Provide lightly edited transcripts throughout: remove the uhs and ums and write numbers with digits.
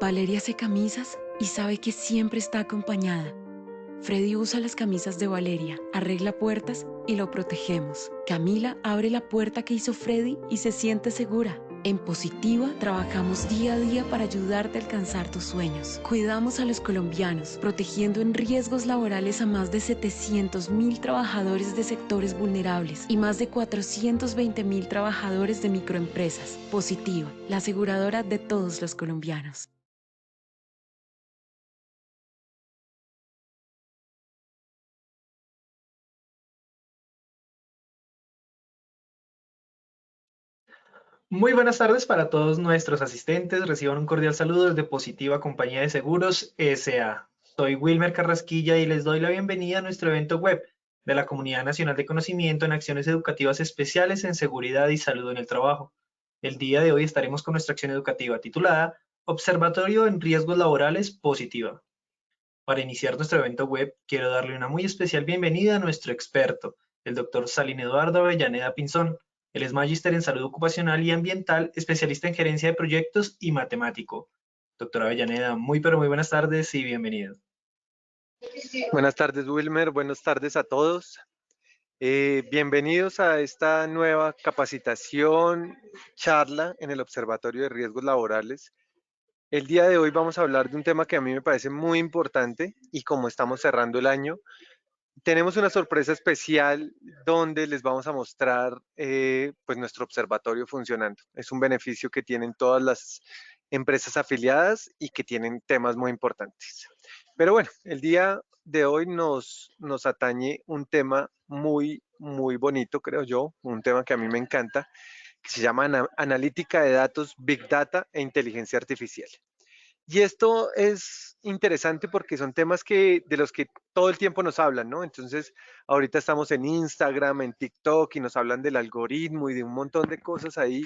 Valeria hace camisas y sabe que siempre está acompañada. Freddy usa las camisas de Valeria, arregla puertas y lo protegemos. Camila abre la puerta que hizo Freddy y se siente segura. En Positiva trabajamos día a día para ayudarte a alcanzar tus sueños. Cuidamos a los colombianos, protegiendo en riesgos laborales a más de 700.000 trabajadores de sectores vulnerables y más de 420.000 trabajadores de microempresas. Positiva, la aseguradora de todos los colombianos. Muy buenas tardes para todos nuestros asistentes. Reciban un cordial saludo desde Positiva Compañía de Seguros S.A. Soy Wilmer Carrasquilla y les doy la bienvenida a nuestro evento web de la Comunidad Nacional de Conocimiento en Acciones Educativas Especiales en Seguridad y Salud en el Trabajo. El día de hoy estaremos con nuestra acción educativa titulada Observatorio en Riesgos Laborales Positiva. Para iniciar nuestro evento web, quiero darle una muy especial bienvenida a nuestro experto, el doctor Salín Eduardo Avellaneda Pinzón. Él es magíster en salud ocupacional y ambiental, especialista en gerencia de proyectos y matemático. Doctor Avellaneda, muy pero muy buenas tardes y bienvenido. Buenas tardes, Wilmer. Buenas tardes a todos. Bienvenidos a esta nueva capacitación, charla en el Observatorio de Riesgos Laborales. El día de hoy vamos a hablar de un tema que a mí me parece muy importante y como estamos cerrando el año, tenemos una sorpresa especial donde les vamos a mostrar pues nuestro observatorio funcionando. Es un beneficio que tienen todas las empresas afiliadas y que tienen temas muy importantes. Pero bueno, el día de hoy nos atañe un tema muy bonito, creo yo, un tema que a mí me encanta, que se llama analítica de datos, Big Data e inteligencia artificial. Y esto es interesante porque son temas de los que todo el tiempo nos hablan, ¿no? Entonces, ahorita estamos en Instagram, en TikTok y nos hablan del algoritmo y de un montón de cosas ahí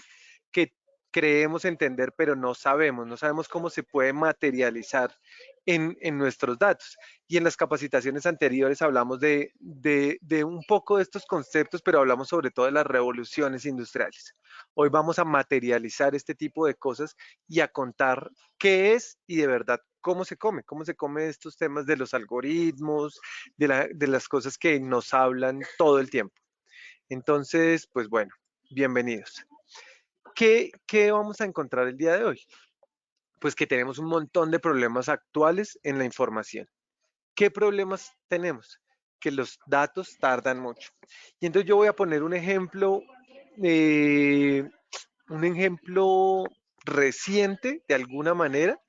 que creemos entender, pero no sabemos cómo se puede materializar en nuestros datos. Y en las capacitaciones anteriores hablamos de un poco de estos conceptos, pero hablamos sobre todo de las revoluciones industriales. Hoy vamos a materializar este tipo de cosas y a contar qué es y de verdad cómo se come estos temas de los algoritmos, de las cosas que nos hablan todo el tiempo. Entonces, pues bueno, bienvenidos. ¿Qué vamos a encontrar el día de hoy? Pues que tenemos un montón de problemas actuales en la información. ¿Qué problemas tenemos? Que los datos tardan mucho. Y entonces yo voy a poner eh, un ejemplo reciente de alguna manera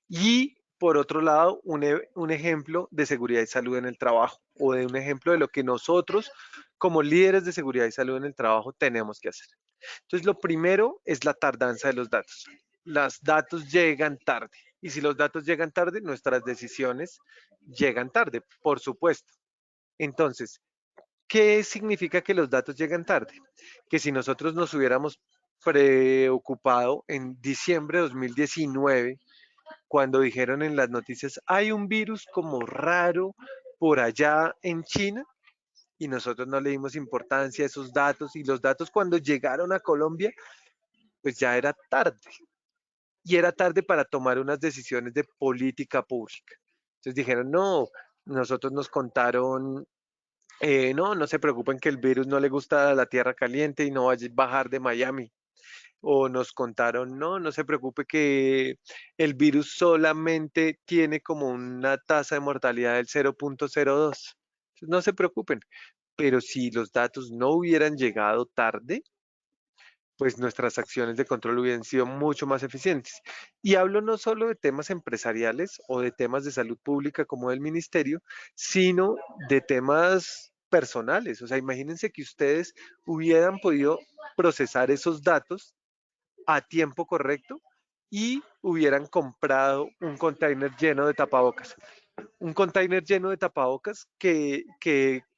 y por otro lado un ejemplo de seguridad y salud en el trabajo o de un ejemplo de lo que nosotros como líderes de seguridad y salud en el trabajo tenemos que hacer. Entonces lo primero es la tardanza de los datos. Los datos llegan tarde y si los datos llegan tarde, nuestras decisiones llegan tarde, por supuesto. Entonces, ¿qué significa que los datos llegan tarde? Que si nosotros nos hubiéramos preocupado en diciembre de 2019, cuando dijeron en las noticias, hay un virus como raro por allá en China, y nosotros no le dimos importancia a esos datos, y los datos cuando llegaron a Colombia, pues ya era tarde, y era tarde para tomar unas decisiones de política pública. Entonces dijeron, no, nosotros nos contaron no se preocupen que el virus no le gusta la tierra caliente y no va a bajar de Miami. O nos contaron, no se preocupe que el virus solamente tiene como una tasa de mortalidad del 0.02. No se preocupen, pero si los datos no hubieran llegado tarde, pues nuestras acciones de control hubieran sido mucho más eficientes. Y hablo no solo de temas empresariales o de temas de salud pública como del ministerio, sino de temas personales. O sea, imagínense que ustedes hubieran podido procesar esos datos a tiempo correcto y hubieran comprado un container lleno de tapabocas. Un container lleno de tapabocas que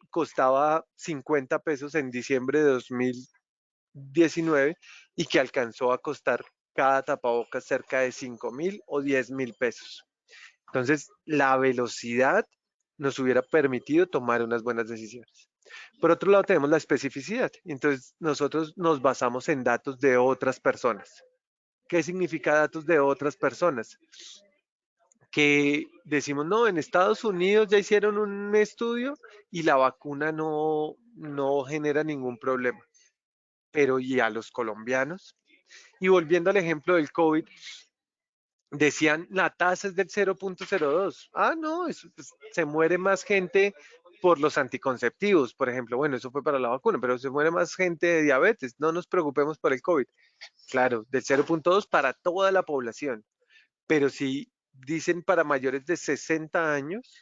costaba 50 pesos en diciembre de 2019 y que alcanzó a costar cada tapabocas cerca de 5.000 o 10.000 pesos. Entonces, la velocidad nos hubiera permitido tomar unas buenas decisiones. Por otro lado, tenemos la especificidad. Entonces, nosotros nos basamos en datos de otras personas ¿Qué significa datos de otras personas? Que decimos, no, en Estados Unidos ya hicieron un estudio y la vacuna no genera ningún problema. Pero ¿y a los colombianos? Y volviendo al ejemplo del COVID, decían la tasa es del 0.02. Ah, no, pues, se muere más gente por los anticonceptivos, por ejemplo. Bueno, eso fue para la vacuna, pero se muere más gente de diabetes. No nos preocupemos por el COVID. Claro, del 0.2 para toda la población. Pero si dicen para mayores de 60 años,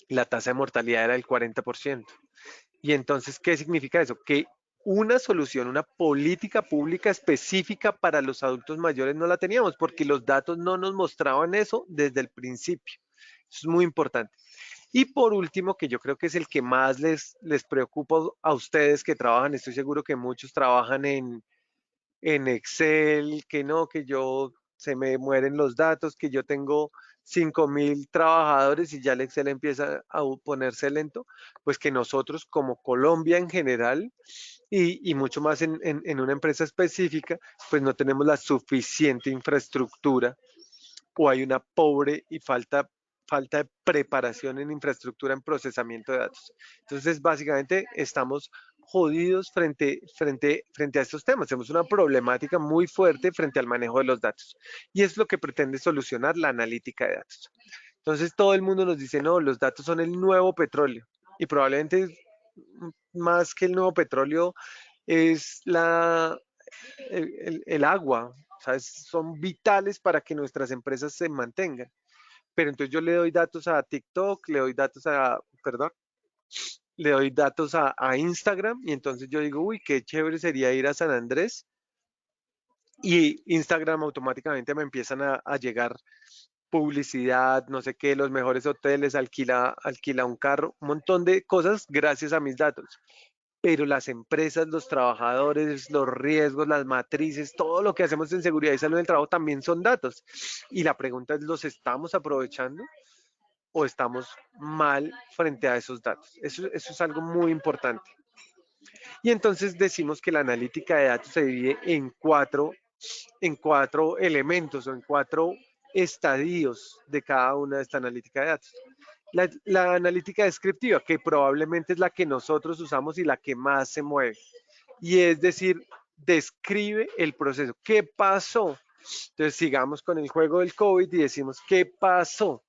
la tasa de mortalidad era del 40%. Y entonces, ¿qué significa eso? Que una solución, una política pública específica para los adultos mayores no la teníamos porque los datos no nos mostraban eso desde el principio. Eso es muy importante. Y por último, que yo creo que es el que más les preocupa a ustedes que trabajan, estoy seguro que muchos trabajan en Excel, que no, que yo se me mueren los datos, que yo tengo 5.000 trabajadores y ya el Excel empieza a ponerse lento, pues que nosotros como Colombia en general y mucho más en una empresa específica, pues no tenemos la suficiente infraestructura o hay una pobre y falta de preparación en infraestructura en procesamiento de datos. Entonces, básicamente estamos jodidos frente a estos temas. Tenemos una problemática muy fuerte frente al manejo de los datos. Y es lo que pretende solucionar la analítica de datos. Entonces, todo el mundo nos dice, no, los datos son el nuevo petróleo. Y probablemente más que el nuevo petróleo es el agua. O sea, son vitales para que nuestras empresas se mantengan. Pero entonces yo le doy datos a TikTok, le doy datos le doy datos a Instagram y entonces yo digo, uy, qué chévere sería ir a San Andrés y Instagram automáticamente me empiezan a llegar publicidad, no sé qué, los mejores hoteles, alquila un carro, un montón de cosas gracias a mis datos. Pero las empresas, los trabajadores, los riesgos, las matrices, todo lo que hacemos en seguridad y salud del trabajo también son datos. Y la pregunta es, ¿los estamos aprovechando o estamos mal frente a esos datos? Eso es algo muy importante. Y entonces decimos que la analítica de datos se divide en cuatro elementos o en cuatro estadios de cada una de esta analítica de datos. La analítica descriptiva, que probablemente es la que nosotros usamos y la que más se mueve. Y es decir, describe el proceso. ¿Qué pasó? Entonces sigamos con el juego del COVID y decimos, ¿qué pasó?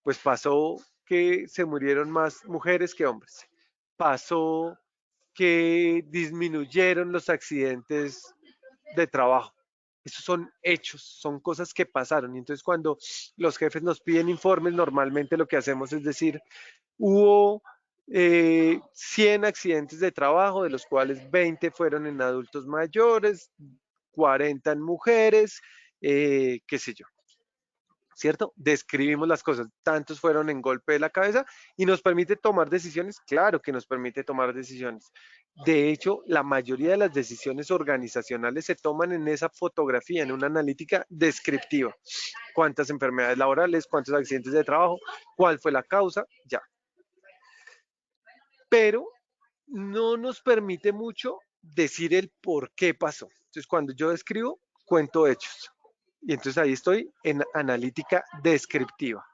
Pues pasó que se murieron más mujeres que hombres. Pasó que disminuyeron los accidentes de trabajo. Esos son hechos, son cosas que pasaron. Y entonces cuando los jefes nos piden informes, normalmente lo que hacemos es decir, hubo 100 accidentes de trabajo, de los cuales 20 fueron en adultos mayores, 40 en mujeres, qué sé yo. ¿Cierto? Describimos las cosas, tantos fueron en golpe de la cabeza y nos permite tomar decisiones, claro que nos permite tomar decisiones. De hecho, la mayoría de las decisiones organizacionales se toman en esa fotografía, en una analítica descriptiva. ¿Cuántas enfermedades laborales, cuántos accidentes de trabajo, cuál fue la causa? Ya. Pero no nos permite mucho decir el por qué pasó. Entonces, cuando yo describo, cuento hechos. Y entonces ahí estoy en analítica descriptiva.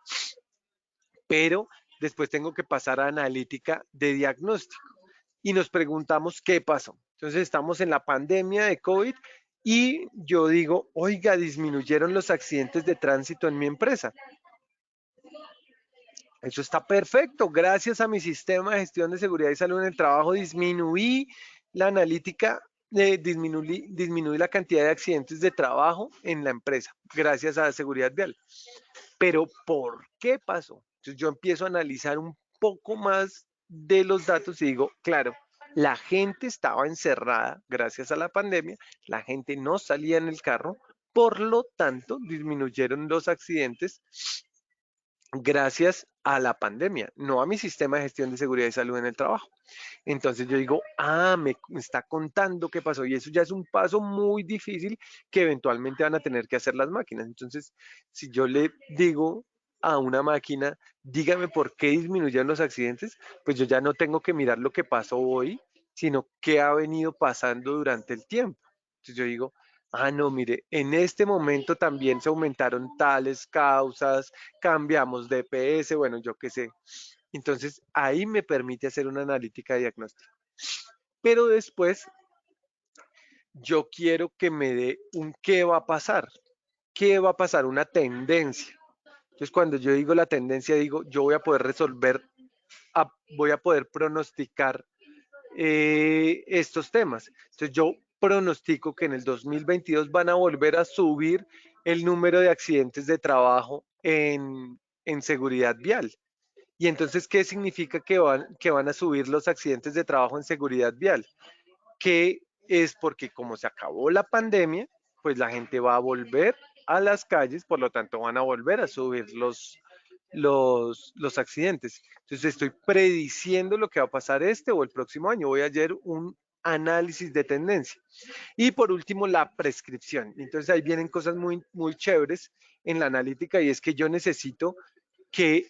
Pero después tengo que pasar a analítica de diagnóstico y nos preguntamos qué pasó. Entonces estamos en la pandemia de COVID y yo digo, oiga, disminuyeron los accidentes de tránsito en mi empresa. Eso está perfecto. Gracias a mi sistema de gestión de seguridad y salud en el trabajo disminuí la analítica, disminuí la cantidad de accidentes de trabajo en la empresa, gracias a la seguridad vial. Pero ¿por qué pasó? Entonces yo empiezo a analizar un poco más de los datos y digo, claro, la gente estaba encerrada gracias a la pandemia, la gente no salía en el carro, por lo tanto disminuyeron los accidentes gracias a la pandemia, no a mi sistema de gestión de seguridad y salud en el trabajo. Entonces yo digo, me está contando qué pasó y eso ya es un paso muy difícil que eventualmente van a tener que hacer las máquinas. Entonces, si yo le digo a una máquina, dígame por qué disminuyeron los accidentes, pues yo ya no tengo que mirar lo que pasó hoy, sino qué ha venido pasando durante el tiempo. Entonces yo digo, Ah, no, mire, en este momento también se aumentaron tales causas, cambiamos de DPS, bueno, yo qué sé. Entonces, ahí me permite hacer una analítica diagnóstica. Pero después, yo quiero que me dé un qué va a pasar. ¿Qué va a pasar? Una tendencia. Entonces, cuando yo digo la tendencia, digo, yo voy a poder resolver, voy a poder pronosticar estos temas. Entonces, yo pronostico que en el 2022 van a volver a subir el número de accidentes de trabajo en seguridad vial. Y entonces, ¿qué significa que van a subir los accidentes de trabajo en seguridad vial? Que es porque como se acabó la pandemia, pues la gente va a volver a las calles, por lo tanto van a volver a subir los accidentes. Entonces estoy prediciendo lo que va a pasar este o el próximo año. Voy a hacer un análisis de tendencia. Y por último, la prescripción. Entonces ahí vienen cosas muy chéveres en la analítica y es que yo necesito que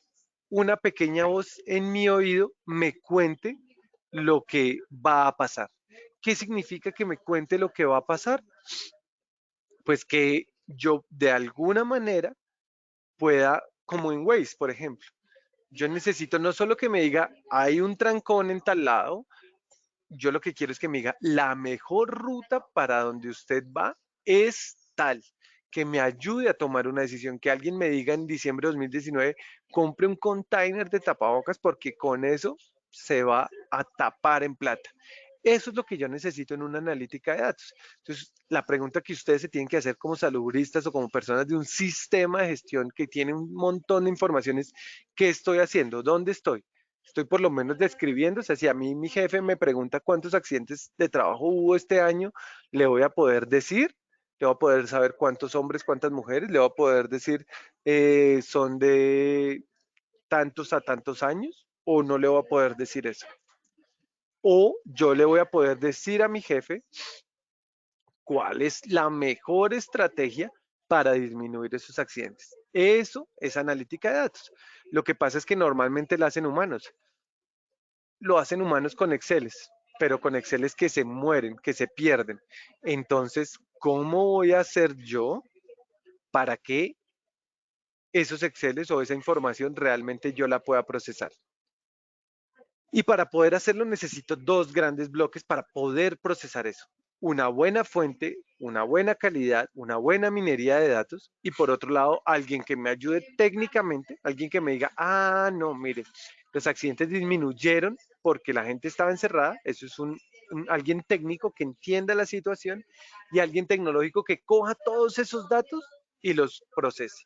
una pequeña voz en mi oído me cuente lo que va a pasar. ¿Qué significa que me cuente lo que va a pasar? Pues que yo de alguna manera pueda, como en Waze, por ejemplo, yo necesito no solo que me diga, hay un trancón en tal lado, yo lo que quiero es que me diga, la mejor ruta para donde usted va es tal, que me ayude a tomar una decisión, que alguien me diga en diciembre de 2019, compre un container de tapabocas porque con eso se va a tapar en plata. Eso es lo que yo necesito en una analítica de datos. Entonces, la pregunta que ustedes se tienen que hacer como salubristas o como personas de un sistema de gestión que tiene un montón de informaciones, ¿qué estoy haciendo? ¿Dónde estoy? Estoy por lo menos describiendo, o sea, si a mí mi jefe me pregunta cuántos accidentes de trabajo hubo este año, le voy a poder decir, le voy a poder saber cuántos hombres, cuántas mujeres, le voy a poder decir son de tantos a tantos años, o no le voy a poder decir eso. O yo le voy a poder decir a mi jefe cuál es la mejor estrategia para disminuir esos accidentes. Eso es analítica de datos. Lo que pasa es que normalmente lo hacen humanos. Lo hacen humanos con Exceles, pero con Exceles que se mueren, que se pierden. Entonces, ¿cómo voy a hacer yo para que esos Exceles o esa información realmente yo la pueda procesar? Y para poder hacerlo necesito dos grandes bloques para poder procesar eso. Una buena fuente, una buena calidad, una buena minería de datos y por otro lado alguien que me ayude técnicamente, alguien que me diga, ah, no, mire, los accidentes disminuyeron porque la gente estaba encerrada, eso es alguien técnico que entienda la situación y alguien tecnológico que coja todos esos datos y los procese.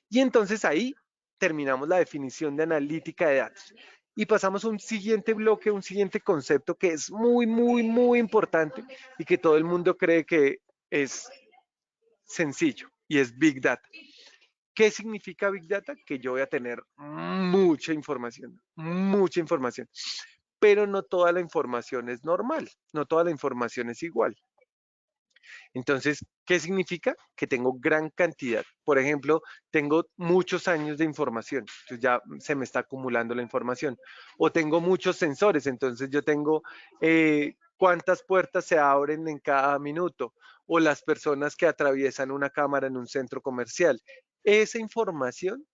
Y entonces ahí terminamos la definición de analítica de datos. Y pasamos a un siguiente bloque, un siguiente concepto que es muy importante y que todo el mundo cree que es sencillo y es Big Data. ¿Qué significa Big Data? Que yo voy a tener mucha información, pero no toda la información es normal, no toda la información es igual. Entonces, ¿qué significa? Que tengo gran cantidad. Por ejemplo, tengo muchos años de información, entonces ya se me está acumulando la información. O tengo muchos sensores, entonces yo tengo cuántas puertas se abren en cada minuto o las personas que atraviesan una cámara en un centro comercial. Esa información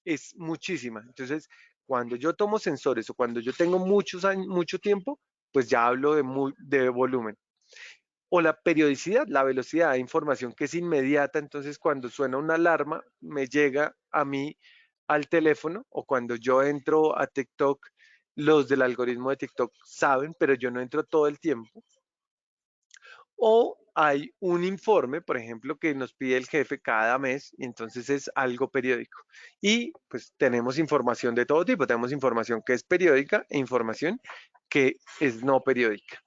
es muchísima. Entonces, cuando yo tomo sensores o cuando yo tengo muchos años, mucho tiempo, pues ya hablo de volumen o la periodicidad, la velocidad de información que es inmediata, entonces cuando suena una alarma me llega a mí al teléfono o cuando yo entro a TikTok, los del algoritmo de TikTok saben, pero yo no entro todo el tiempo. O hay un informe, por ejemplo, que nos pide el jefe cada mes y entonces es algo periódico. Y pues tenemos información de todo tipo, tenemos información que es periódica e información que es no periódica.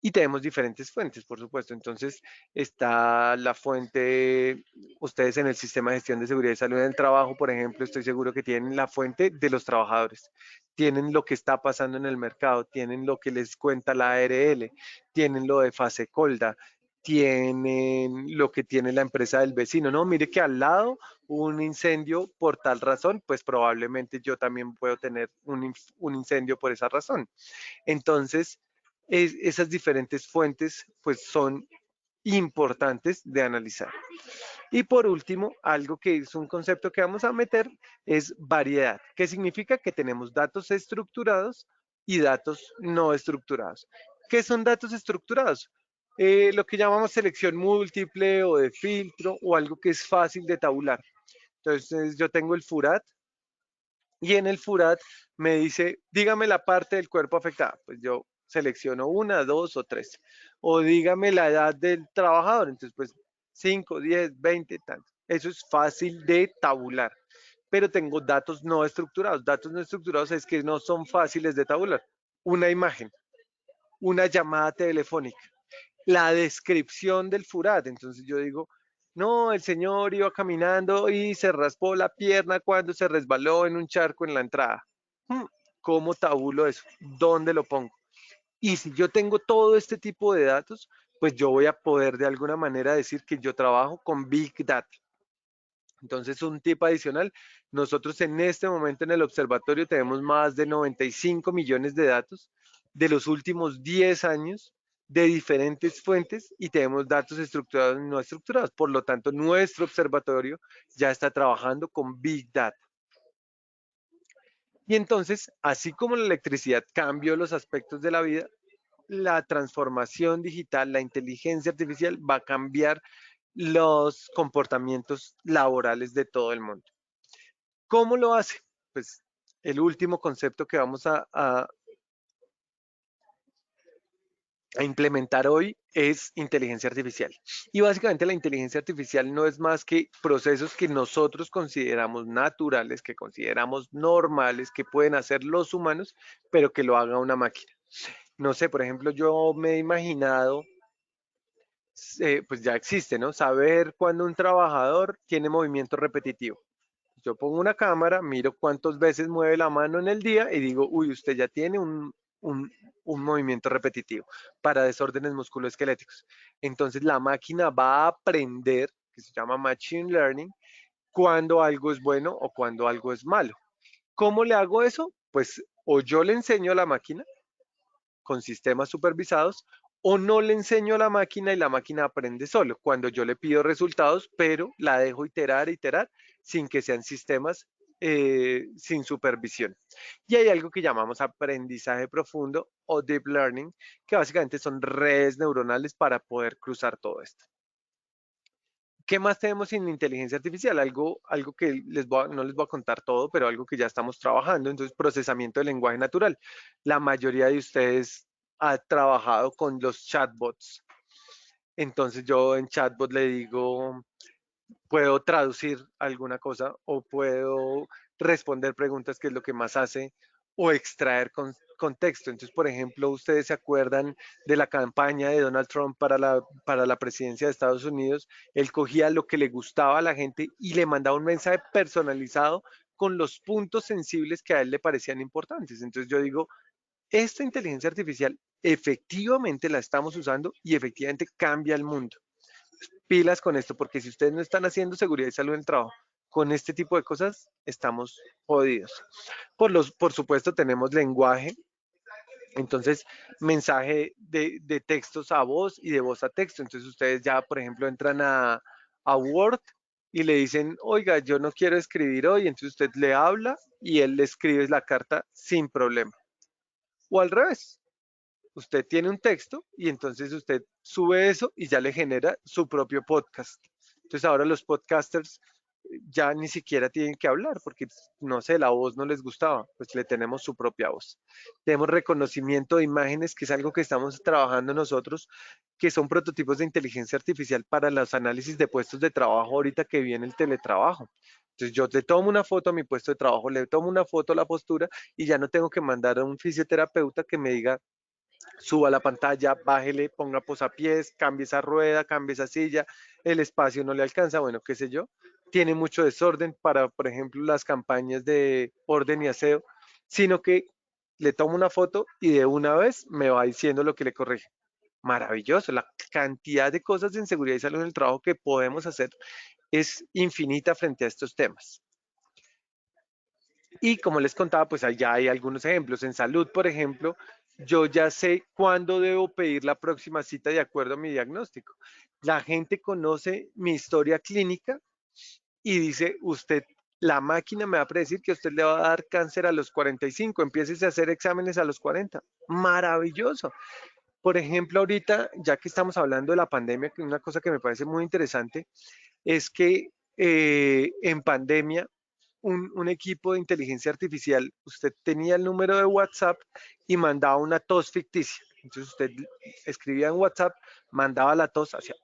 Y tenemos diferentes fuentes, por supuesto. Entonces, está la fuente, ustedes en el sistema de gestión de seguridad y salud en el trabajo, por ejemplo, estoy seguro que tienen la fuente de los trabajadores. Tienen lo que está pasando en el mercado, tienen lo que les cuenta la ARL, tienen lo de fase colda, tienen lo que tiene la empresa del vecino. No, mire que al lado hubo un incendio por tal razón, pues probablemente yo también puedo tener un incendio por esa razón. Entonces, esas diferentes fuentes pues son importantes de analizar. Y por último, algo que es un concepto que vamos a meter es variedad, que significa que tenemos datos estructurados y datos no estructurados. ¿Qué son datos estructurados? Lo que llamamos selección múltiple o de filtro o algo que es fácil de tabular. Entonces yo tengo el FURAT y en el FURAT me dice, dígame la parte del cuerpo afectada. Pues yo selecciono una, dos o tres. O dígame la edad del trabajador. Entonces pues 5, 10, 20, tanto. Eso es fácil de tabular. Pero tengo datos no estructurados. Datos no estructurados es que no son fáciles de tabular. Una imagen, una llamada telefónica, la descripción del FURAT. Entonces yo digo, no, el señor iba caminando y se raspó la pierna cuando se resbaló en un charco en la entrada. ¿Cómo tabulo eso? ¿Dónde lo pongo? Y si yo tengo todo este tipo de datos, pues yo voy a poder de alguna manera decir que yo trabajo con Big Data. Entonces, un tip adicional, nosotros en este momento en el observatorio tenemos más de 95 millones de datos de los últimos 10 años de diferentes fuentes y tenemos datos estructurados y no estructurados. Por lo tanto, nuestro observatorio ya está trabajando con Big Data. Y entonces, así como la electricidad cambió los aspectos de la vida, la transformación digital, la inteligencia artificial va a cambiar los comportamientos laborales de todo el mundo. ¿Cómo lo hace? Pues el último concepto que vamos a implementar hoy es inteligencia artificial. Y básicamente la inteligencia artificial no es más que procesos que nosotros consideramos naturales, que consideramos normales, que pueden hacer los humanos, pero que lo haga una máquina. No sé, por ejemplo, yo me he imaginado, pues ya existe, ¿no? Saber cuándo un trabajador tiene movimiento repetitivo. Yo pongo una cámara, miro cuántas veces mueve la mano en el día y digo, uy, usted ya tiene un movimiento repetitivo para desórdenes musculoesqueléticos. Entonces la máquina va a aprender, que se llama Machine Learning, cuando algo es bueno o cuando algo es malo. ¿Cómo le hago eso? Pues o yo le enseño a la máquina con sistemas supervisados o no le enseño a la máquina y la máquina aprende solo cuando yo le pido resultados, pero la dejo iterar, iterar sin que sean sistemas sin supervisión. Y hay algo que llamamos aprendizaje profundo o deep learning, que básicamente son redes neuronales para poder cruzar todo esto. ¿Qué más tenemos en inteligencia artificial? Algo que no les voy a contar todo, pero algo que ya estamos trabajando. Entonces, procesamiento de lenguaje natural. La mayoría de ustedes ha trabajado con los chatbots. Entonces, yo en chatbot le digo, puedo traducir alguna cosa o puedo responder preguntas, que es lo que más hace, o extraer contexto. Entonces, por ejemplo, ustedes se acuerdan de la campaña de Donald Trump para la presidencia de Estados Unidos. Él cogía lo que le gustaba a la gente y le mandaba un mensaje personalizado con los puntos sensibles que a él le parecían importantes. Entonces yo digo, esta inteligencia artificial efectivamente la estamos usando y efectivamente cambia el mundo. Pilas con esto, porque si ustedes no están haciendo seguridad y salud en el trabajo con este tipo de cosas, estamos jodidos. Por supuesto, tenemos lenguaje. Entonces, mensaje de textos a voz y de voz a texto. Entonces, ustedes ya, por ejemplo, entran a Word y le dicen, oiga, yo no quiero escribir hoy. Entonces, usted le habla y él le escribe la carta sin problema. O al revés, usted tiene un texto y entonces usted sube eso y ya le genera su propio podcast. Entonces ahora los podcasters ya ni siquiera tienen que hablar porque, no sé, la voz no les gustaba, pues le tenemos su propia voz. Tenemos reconocimiento de imágenes, que es algo que estamos trabajando nosotros, que son prototipos de inteligencia artificial para los análisis de puestos de trabajo ahorita que viene el teletrabajo. Entonces yo le tomo una foto a mi puesto de trabajo, le tomo una foto a la postura y ya no tengo que mandar a un fisioterapeuta que me diga, suba la pantalla, bájele, ponga posapiés, cambie esa rueda, cambie esa silla, el espacio no le alcanza, bueno, qué sé yo. Tiene mucho desorden para, por ejemplo, las campañas de orden y aseo, sino que le tomo una foto y de una vez me va diciendo lo que le corrige. Maravilloso, la cantidad de cosas en seguridad y salud en el trabajo que podemos hacer es infinita frente a estos temas. Y como les contaba, pues allá hay algunos ejemplos. En salud, por ejemplo, yo ya sé cuándo debo pedir la próxima cita de acuerdo a mi diagnóstico. La gente conoce mi historia clínica y dice, usted, la máquina me va a predecir que a usted le va a dar cáncer a los 45, empiece a hacer exámenes a los 40. Maravilloso. Por ejemplo, ahorita, ya que estamos hablando de la pandemia, que una cosa que me parece muy interesante es que en pandemia un equipo de inteligencia artificial, usted tenía el número de WhatsApp y mandaba una tos ficticia. Entonces usted escribía en WhatsApp, mandaba la tos hacia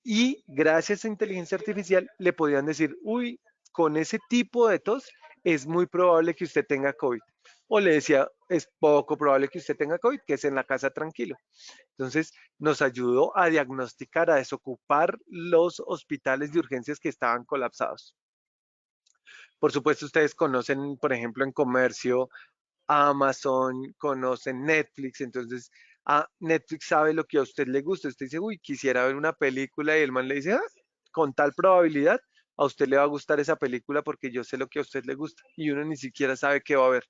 y gracias a inteligencia artificial le podían decir, uy, con ese tipo de tos es muy probable que usted tenga COVID. O le decía, es poco probable que usted tenga COVID, que es en la casa tranquilo. Entonces, nos ayudó a diagnosticar, a desocupar los hospitales de urgencias que estaban colapsados. Por supuesto, ustedes conocen, por ejemplo, en comercio, Amazon, conocen Netflix, entonces Netflix sabe lo que a usted le gusta. Usted dice, uy, quisiera ver una película y el man le dice, con tal probabilidad, a usted le va a gustar esa película porque yo sé lo que a usted le gusta y uno ni siquiera sabe qué va a ver.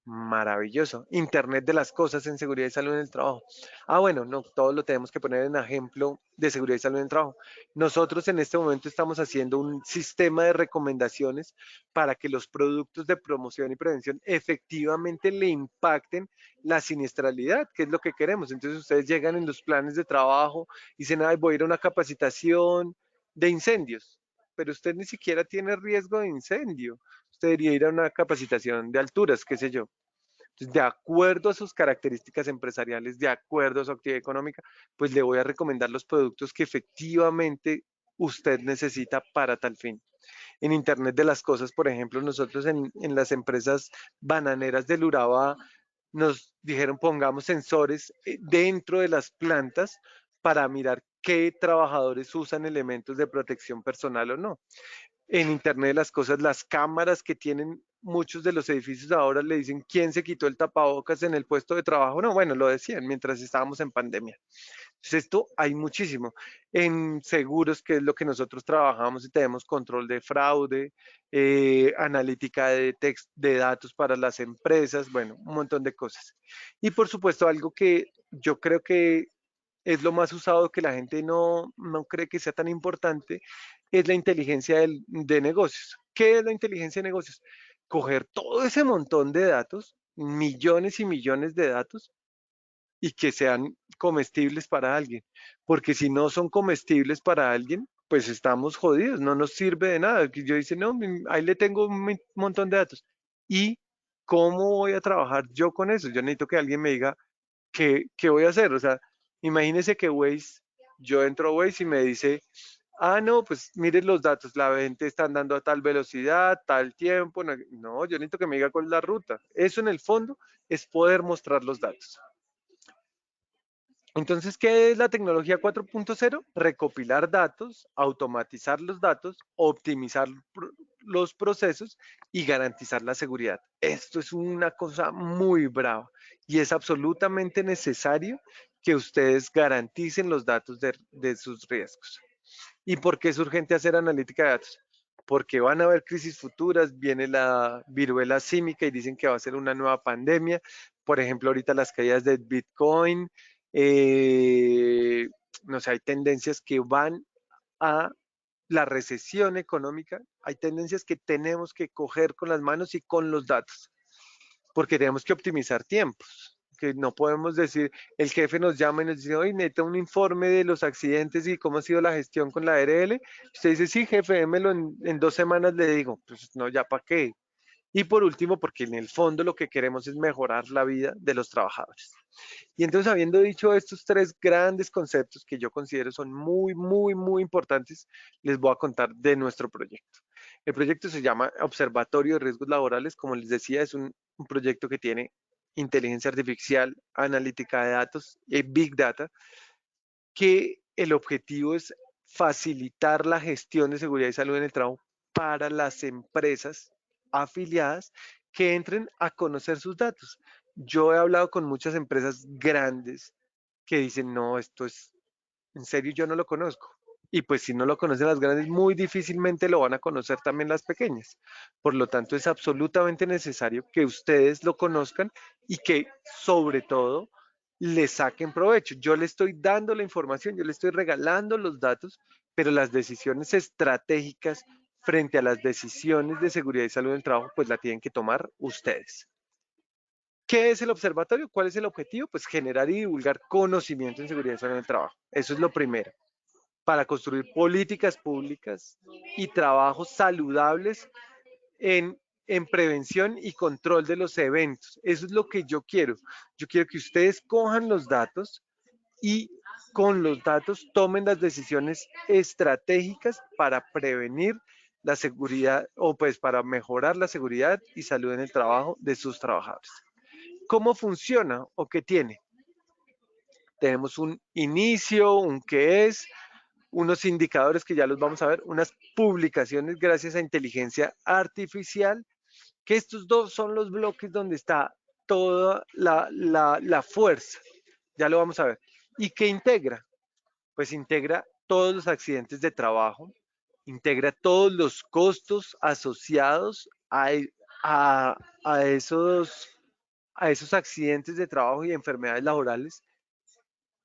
Maravilloso. Internet de las cosas en seguridad y salud en el trabajo. Bueno, no, todo lo tenemos que poner en ejemplo de seguridad y salud en el trabajo. Nosotros en este momento estamos haciendo un sistema de recomendaciones para que los productos de promoción y prevención efectivamente le impacten la siniestralidad, que es lo que queremos. Entonces ustedes llegan en los planes de trabajo y dicen, ay, voy a ir a una capacitación de incendios, pero usted ni siquiera tiene riesgo de incendio. Usted debería ir a una capacitación de alturas, qué sé yo. Entonces, de acuerdo a sus características empresariales, de acuerdo a su actividad económica, pues le voy a recomendar los productos que efectivamente usted necesita para tal fin. En Internet de las Cosas, por ejemplo, nosotros en las empresas bananeras del Urabá nos dijeron pongamos sensores dentro de las plantas para mirar qué trabajadores usan elementos de protección personal o no. En Internet de las Cosas, las cámaras que tienen muchos de los edificios ahora le dicen quién se quitó el tapabocas en el puesto de trabajo. No, bueno, lo decían mientras estábamos en pandemia. Entonces, esto hay muchísimo. En seguros, que es lo que nosotros trabajamos y tenemos control de fraude, analítica de datos para las empresas, bueno, un montón de cosas. Y por supuesto, algo que yo creo que es lo más usado, que la gente no cree que sea tan importante, es la inteligencia de negocios. ¿Qué es la inteligencia de negocios? Coger todo ese montón de datos, millones y millones de datos, y que sean comestibles para alguien. Porque si no son comestibles para alguien, pues estamos jodidos, no nos sirve de nada. Yo dice, no, ahí le tengo un montón de datos. ¿Y cómo voy a trabajar yo con eso? Yo necesito que alguien me diga qué voy a hacer. O sea, imagínese que Waze, yo entro a Waze y me dice, no, pues miren los datos, la gente está andando a tal velocidad, tal tiempo. No, no, yo necesito que me diga cuál es la ruta. Eso en el fondo es poder mostrar los datos. Entonces, ¿qué es la tecnología 4.0? Recopilar datos, automatizar los datos, optimizar los procesos y garantizar la seguridad. Esto es una cosa muy brava y es absolutamente necesario que ustedes garanticen los datos de sus riesgos. ¿Y por qué es urgente hacer analítica de datos? Porque van a haber crisis futuras, viene la viruela símica y dicen que va a ser una nueva pandemia. Por ejemplo, ahorita las caídas de Bitcoin, no sé, hay tendencias que van a la recesión económica, hay tendencias que tenemos que coger con las manos y con los datos, porque tenemos que optimizar tiempos. Que no podemos decir, el jefe nos llama y nos dice, oye, necesita un informe de los accidentes y cómo ha sido la gestión con la ARL. Usted dice, sí, jefe, démelo en 2 semanas, le digo, pues no, ya para qué. Y por último, porque en el fondo lo que queremos es mejorar la vida de los trabajadores. Y entonces, habiendo dicho estos tres grandes conceptos que yo considero son muy, muy, muy importantes, les voy a contar de nuestro proyecto. El proyecto se llama Observatorio de Riesgos Laborales. Como les decía, es un proyecto que tiene inteligencia artificial, analítica de datos y Big Data, que el objetivo es facilitar la gestión de seguridad y salud en el trabajo para las empresas afiliadas que entren a conocer sus datos. Yo he hablado con muchas empresas grandes que dicen, no, esto es, en serio, yo no lo conozco. Y pues si no lo conocen las grandes, muy difícilmente lo van a conocer también las pequeñas. Por lo tanto, es absolutamente necesario que ustedes lo conozcan y que sobre todo le saquen provecho. Yo le estoy dando la información, yo le estoy regalando los datos, pero las decisiones estratégicas frente a las decisiones de seguridad y salud en el trabajo, pues la tienen que tomar ustedes. ¿Qué es el observatorio? ¿Cuál es el objetivo? Pues generar y divulgar conocimiento en seguridad y salud en el trabajo. Eso es lo primero, para construir políticas públicas y trabajos saludables en prevención y control de los eventos. Eso es lo que yo quiero. Yo quiero que ustedes cojan los datos y con los datos tomen las decisiones estratégicas para prevenir la seguridad o pues para mejorar la seguridad y salud en el trabajo de sus trabajadores. ¿Cómo funciona o qué tiene? Tenemos un inicio, un qué es, unos indicadores que ya los vamos a ver, unas publicaciones gracias a inteligencia artificial, que estos dos son los bloques donde está toda la fuerza. Ya lo vamos a ver. ¿Y qué integra? Pues integra todos los accidentes de trabajo, integra todos los costos asociados a, a esos, a esos accidentes de trabajo y enfermedades laborales,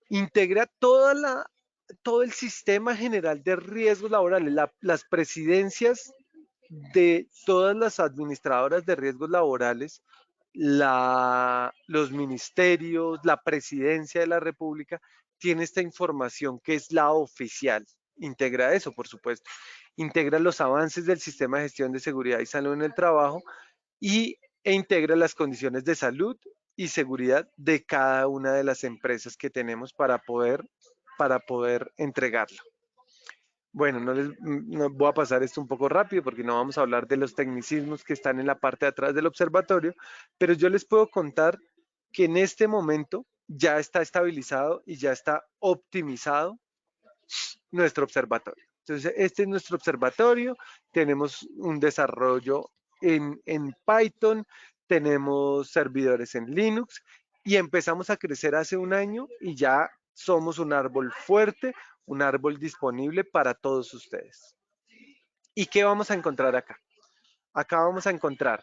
integra todo el sistema general de riesgos laborales, las presidencias de todas las administradoras de riesgos laborales, los ministerios, la presidencia de la República, tiene esta información que es la oficial. Integra eso, por supuesto. Integra los avances del sistema de gestión de seguridad y salud en el trabajo e integra las condiciones de salud y seguridad de cada una de las empresas que tenemos para poder entregarlo. Bueno, no voy a pasar esto un poco rápido porque no vamos a hablar de los tecnicismos que están en la parte de atrás del observatorio, pero yo les puedo contar que en este momento ya está estabilizado y ya está optimizado nuestro observatorio. Entonces, este es nuestro observatorio, tenemos un desarrollo en Python, tenemos servidores en Linux y empezamos a crecer hace un año y ya somos un árbol fuerte, un árbol disponible para todos ustedes. ¿Y qué vamos a encontrar acá? Acá vamos a encontrar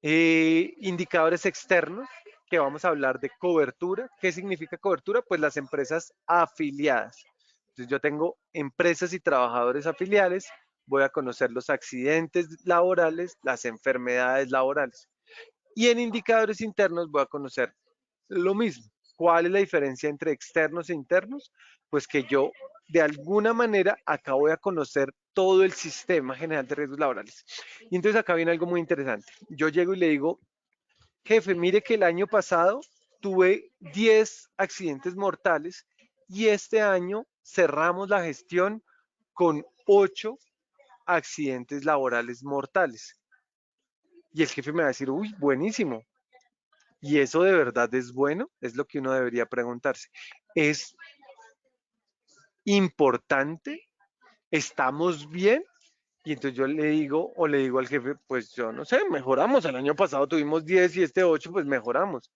indicadores externos, que vamos a hablar de cobertura. ¿Qué significa cobertura? Pues las empresas afiliadas. Entonces yo tengo empresas y trabajadores afiliados, voy a conocer los accidentes laborales, las enfermedades laborales. Y en indicadores internos voy a conocer lo mismo. ¿Cuál es la diferencia entre externos e internos? Pues que yo de alguna manera acá voy a conocer todo el sistema general de riesgos laborales. Y entonces acá viene algo muy interesante. Yo llego y le digo, jefe, mire que el año pasado tuve 10 accidentes mortales y este año cerramos la gestión con 8 accidentes laborales mortales. Y el jefe me va a decir, uy, buenísimo. ¿Y eso de verdad es bueno? Es lo que uno debería preguntarse. ¿Es importante? ¿Estamos bien? Y entonces yo le digo o le digo al jefe, pues yo no sé, mejoramos. El año pasado tuvimos 10 y este 8, pues mejoramos.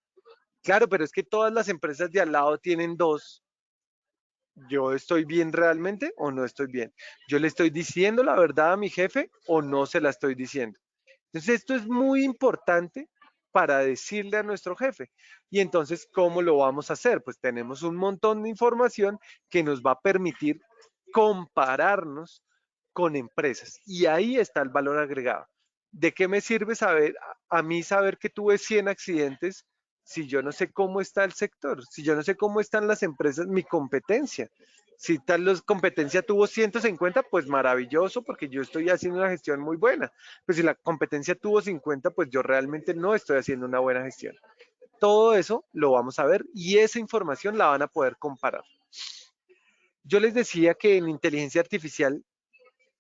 Claro, pero es que todas las empresas de al lado tienen 2. ¿Yo estoy bien realmente o no estoy bien? ¿Yo le estoy diciendo la verdad a mi jefe o no se la estoy diciendo? Entonces, esto es muy importante para decirle a nuestro jefe. Y entonces, ¿cómo lo vamos a hacer? Pues tenemos un montón de información que nos va a permitir compararnos con empresas. Y ahí está el valor agregado. ¿De qué me sirve saber, a mí saber que tuve 100 accidentes si yo no sé cómo está el sector? Si yo no sé cómo están las empresas, mi competencia. Si tal competencia tuvo 150, pues maravilloso, porque yo estoy haciendo una gestión muy buena. Pues si la competencia tuvo 50, pues yo realmente no estoy haciendo una buena gestión. Todo eso lo vamos a ver y esa información la van a poder comparar. Yo les decía que en inteligencia artificial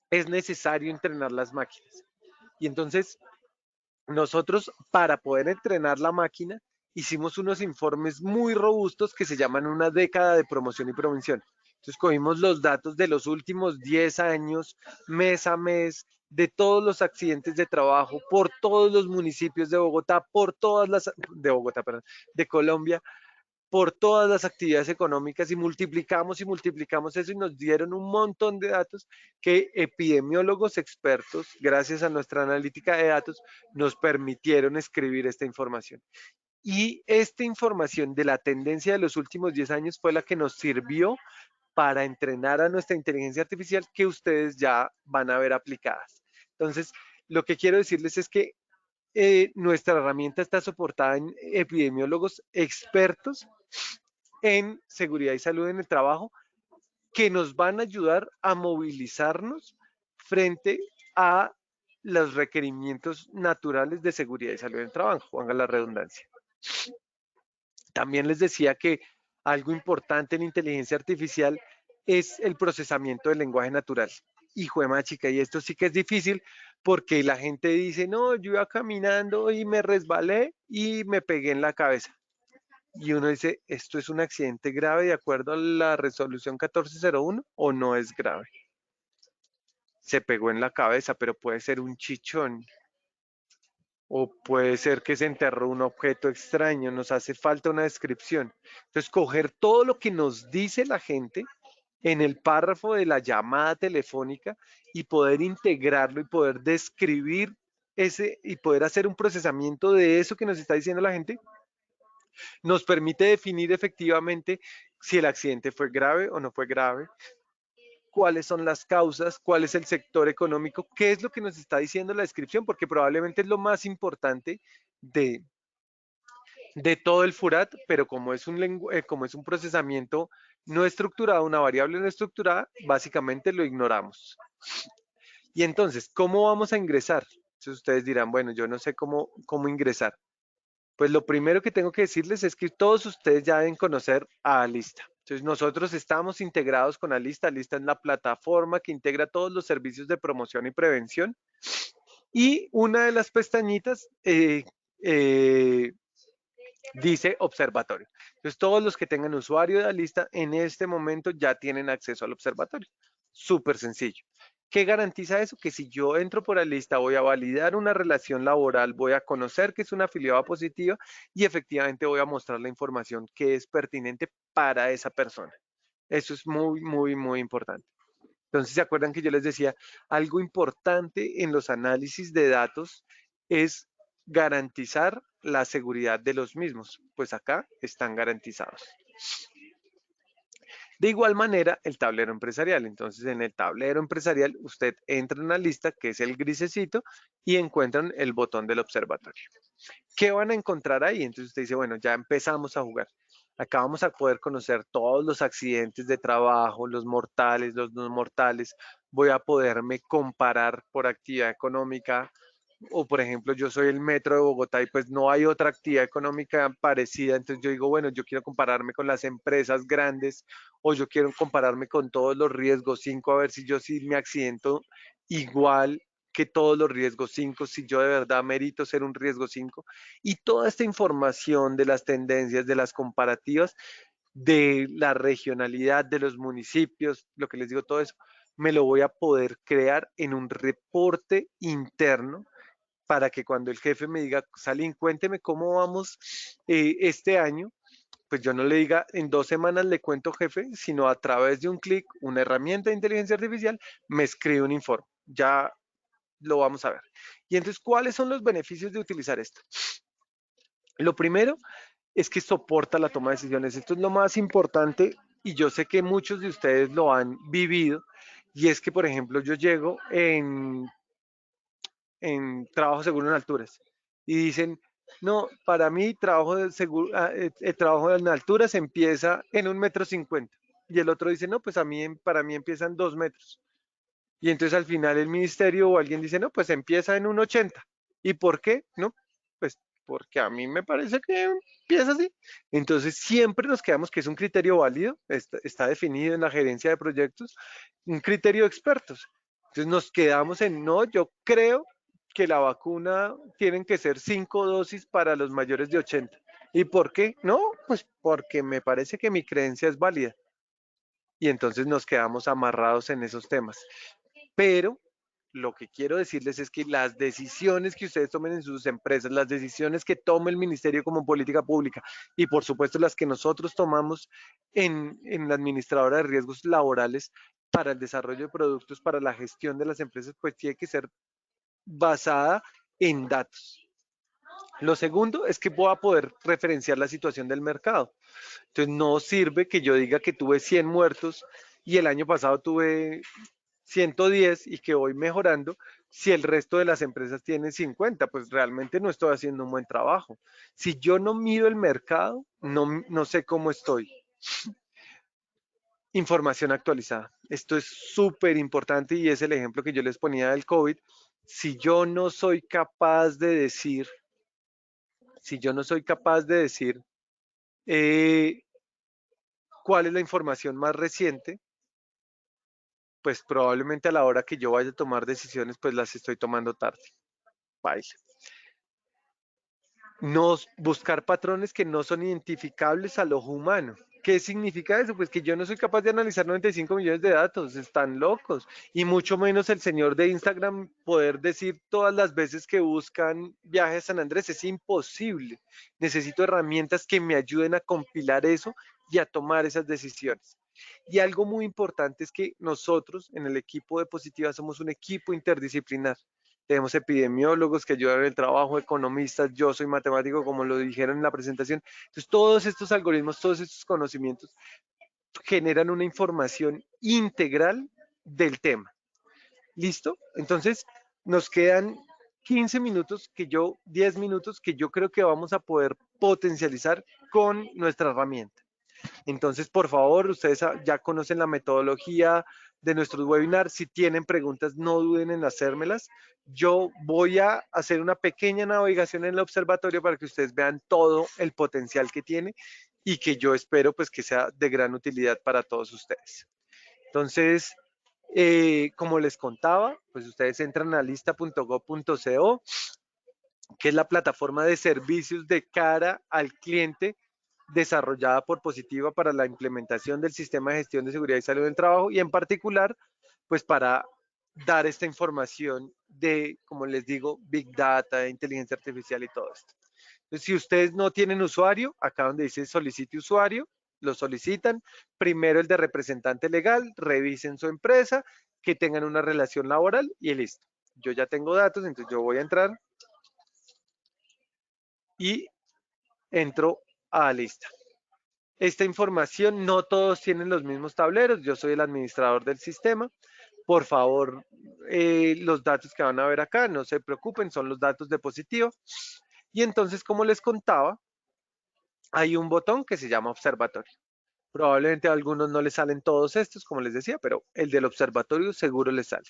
es necesario entrenar las máquinas. Y entonces nosotros, para poder entrenar la máquina, hicimos unos informes muy robustos que se llaman una década de promoción y prevención. Entonces cogimos los datos de los últimos 10 años, mes a mes, de todos los accidentes de trabajo, por todos los municipios de Bogotá, por todas las, de Bogotá, perdón, de Colombia, por todas las actividades económicas y multiplicamos eso y nos dieron un montón de datos que epidemiólogos expertos, gracias a nuestra analítica de datos, nos permitieron escribir esta información. Y esta información de la tendencia de los últimos 10 años fue la que nos sirvió para entrenar a nuestra inteligencia artificial que ustedes ya van a ver aplicadas. Entonces, lo que quiero decirles es que nuestra herramienta está soportada en epidemiólogos expertos en seguridad y salud en el trabajo que nos van a ayudar a movilizarnos frente a los requerimientos naturales de seguridad y salud en el trabajo, haga la redundancia. También les decía que algo importante en inteligencia artificial es el procesamiento del lenguaje natural. Hijo de machica, y esto sí que es difícil porque la gente dice, no, yo iba caminando y me resbalé y me pegué en la cabeza. Y uno dice, ¿esto es un accidente grave de acuerdo a la resolución 1401 o no es grave? Se pegó en la cabeza, pero puede ser un chichón. O puede ser que se enterró un objeto extraño, nos hace falta una descripción. Entonces, coger todo lo que nos dice la gente en el párrafo de la llamada telefónica y poder integrarlo y poder describir ese y poder hacer un procesamiento de eso que nos está diciendo la gente, nos permite definir efectivamente si el accidente fue grave o no fue grave, cuáles son las causas, cuál es el sector económico, qué es lo que nos está diciendo la descripción, porque probablemente es lo más importante de todo el FURAT, pero como es un procesamiento no estructurado, una variable no estructurada, básicamente lo ignoramos. Y entonces, ¿cómo vamos a ingresar? Entonces ustedes dirán, bueno, yo no sé cómo ingresar. Pues lo primero que tengo que decirles es que todos ustedes ya deben conocer a Alista. Entonces nosotros estamos integrados con Alista. Alista es la plataforma que integra todos los servicios de promoción y prevención. Y una de las pestañitas dice observatorio. Entonces todos los que tengan usuario de Alista en este momento ya tienen acceso al observatorio. Súper sencillo. ¿Qué garantiza eso? Que si yo entro por Alista voy a validar una relación laboral, voy a conocer que es una afiliada positiva y efectivamente voy a mostrar la información que es pertinente para esa persona. Eso es muy, muy, muy importante. Entonces, ¿se acuerdan que yo les decía? Algo importante en los análisis de datos es garantizar la seguridad de los mismos. Pues acá están garantizados. De igual manera, el tablero empresarial. Entonces, en el tablero empresarial, usted entra en una lista que es el grisecito y encuentran el botón del observatorio. ¿Qué van a encontrar ahí? Entonces usted dice, bueno, ya empezamos a jugar. Acá vamos a poder conocer todos los accidentes de trabajo, los mortales, los no mortales. Voy a poderme comparar por actividad económica. O por ejemplo, yo soy el metro de Bogotá y pues no hay otra actividad económica parecida. Entonces yo digo, bueno, yo quiero compararme con las empresas grandes o yo quiero compararme con todos los riesgos 5 a ver si yo sí me accidento igual que todos los riesgos 5, si yo de verdad merito ser un riesgo 5. Y toda esta información de las tendencias, de las comparativas, de la regionalidad de los municipios, lo que les digo, todo eso, me lo voy a poder crear en un reporte interno para que cuando el jefe me diga, Salín, cuénteme cómo vamos este año, pues yo no le diga en 2 semanas le cuento jefe, sino a través de un clic, una herramienta de inteligencia artificial, me escribe un informe. Ya lo vamos a ver. Y entonces, ¿cuáles son los beneficios de utilizar esto? Lo primero es que soporta la toma de decisiones. Esto es lo más importante y yo sé que muchos de ustedes lo han vivido. Y es que, por ejemplo, yo llego en trabajo seguro en alturas y dicen, no, para mí trabajo, trabajo en alturas empieza en 1,50 m. Y el otro dice, no, pues para mí empiezan 2 metros. Y entonces al final el ministerio o alguien dice, no, pues empieza en 1,80 m. ¿Y por qué? No, pues porque a mí me parece que empieza así. Entonces siempre nos quedamos que es un criterio válido, está definido en la gerencia de proyectos, un criterio de expertos. Entonces nos quedamos en, no, yo creo que la vacuna tienen que ser 5 dosis para los mayores de 80. ¿Y por qué? No, pues porque me parece que mi creencia es válida. Y entonces nos quedamos amarrados en esos temas. Pero lo que quiero decirles es que las decisiones que ustedes tomen en sus empresas, las decisiones que tome el ministerio como política pública y por supuesto las que nosotros tomamos en la administradora de riesgos laborales para el desarrollo de productos, para la gestión de las empresas, pues tiene que ser basada en datos. Lo segundo es que voy a poder referenciar la situación del mercado. Entonces no sirve que yo diga que tuve 100 muertos y el año pasado tuve 110 y que voy mejorando si el resto de las empresas tienen 50, pues realmente no estoy haciendo un buen trabajo. Si yo no mido el mercado, no sé cómo estoy. Información actualizada. Esto es súper importante y es el ejemplo que yo les ponía del COVID. Si yo no soy capaz de decir, si yo no soy capaz de decir cuál es la información más reciente, pues probablemente a la hora que yo vaya a tomar decisiones, pues las estoy tomando tarde. Baila. No buscar patrones que no son identificables al ojo humano. ¿Qué significa eso? Pues que yo no soy capaz de analizar 95 millones de datos, están locos. Y mucho menos el señor de Instagram poder decir todas las veces que buscan viajes a San Andrés, es imposible. Necesito herramientas que me ayuden a compilar eso y a tomar esas decisiones. Y algo muy importante es que nosotros en el equipo de Positiva somos un equipo interdisciplinar. Tenemos epidemiólogos que ayudan en el trabajo, economistas, yo soy matemático, como lo dijeron en la presentación. Entonces, todos estos algoritmos, todos estos conocimientos generan una información integral del tema. ¿Listo? Entonces, nos quedan 15 minutos, 10 minutos que yo creo que vamos a poder potencializar con nuestra herramienta. Entonces, por favor, ustedes ya conocen la metodología de nuestros webinars. Si tienen preguntas, no duden en hacérmelas. Yo voy a hacer una pequeña navegación en el observatorio para que ustedes vean todo el potencial que tiene y que yo espero pues que sea de gran utilidad para todos ustedes. Entonces, como les contaba, pues ustedes entran a lista.gov.co, que es la plataforma de servicios de cara al cliente desarrollada por Positiva para la implementación del sistema de gestión de seguridad y salud en el trabajo y en particular, pues para dar esta información de, como les digo, Big Data, inteligencia artificial y todo esto. Entonces, si ustedes no tienen usuario, acá donde dice solicite usuario, lo solicitan. Primero el de representante legal, revisen su empresa, que tengan una relación laboral y listo. Yo ya tengo datos, entonces yo voy a entrar y entro a lista. Esta información, no todos tienen los mismos tableros, yo soy el administrador del sistema. Por favor, los datos que van a ver acá, no se preocupen, son los datos de Positivo. Y entonces, como les contaba, hay un botón que se llama observatorio. Probablemente a algunos no les salen todos estos, como les decía, pero el del observatorio seguro les sale.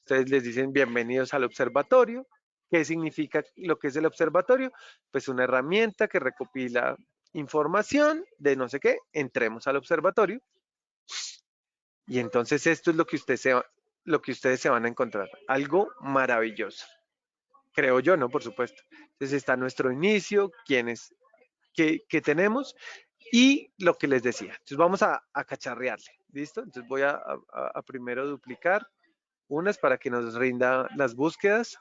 Ustedes les dicen bienvenidos al observatorio. ¿Qué significa lo que es el observatorio? Pues una herramienta que recopila información de no sé qué. Entremos al observatorio. Y entonces esto es lo que ustedes se van a encontrar. Algo maravilloso. Creo yo, ¿no? Por supuesto. Entonces está nuestro inicio, quiénes, qué tenemos y lo que les decía. Entonces vamos a cacharrearle. ¿Listo? Entonces voy a primero duplicar unas para que nos rinda las búsquedas.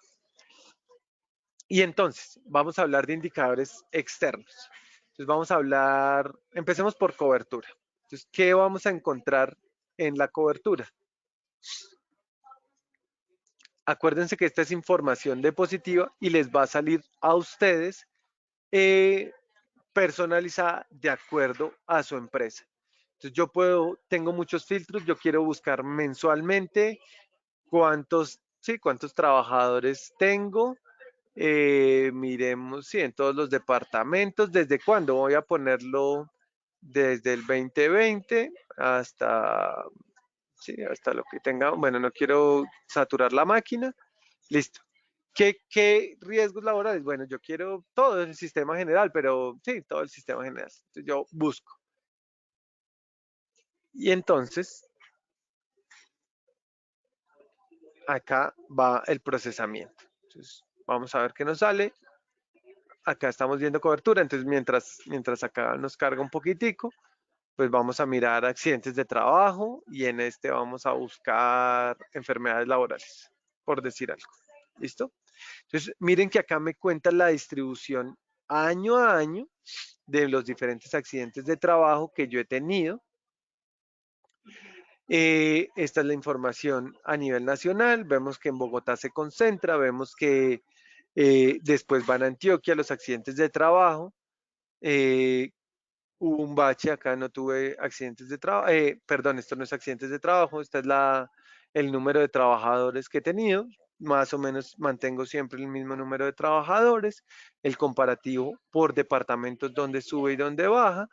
Y entonces, vamos a hablar de indicadores externos. Entonces, vamos a hablar, empecemos por cobertura. Entonces, ¿qué vamos a encontrar en la cobertura? Acuérdense que esta es información de Positiva y les va a salir a ustedes personalizada de acuerdo a su empresa. Entonces, tengo muchos filtros, yo quiero buscar mensualmente cuántos trabajadores tengo. Miremos, sí, en todos los departamentos. ¿Desde cuándo? Voy a ponerlo desde el 2020 hasta, sí, hasta lo que tenga. Bueno, no quiero saturar la máquina. Listo. ¿Qué riesgos laborales? Bueno, yo quiero todo el sistema general, pero sí, todo el sistema general. Entonces yo busco. Y entonces, acá va el procesamiento. Entonces, vamos a ver qué nos sale. Acá estamos viendo cobertura, entonces mientras acá nos carga un poquitico, pues vamos a mirar accidentes de trabajo y en este vamos a buscar enfermedades laborales. por decir algo. ¿Listo? Entonces, miren que acá me cuenta la distribución año a año de los diferentes accidentes de trabajo que yo he tenido. Esta es la información a nivel nacional. Vemos que en Bogotá se concentra, vemos que después van a Antioquia los accidentes de trabajo. Hubo un bache, acá no tuve accidentes de trabajo, perdón, esto no es accidentes de trabajo, esta es el número de trabajadores que he tenido, más o menos mantengo siempre el mismo número de trabajadores, el comparativo por departamentos donde sube y donde baja,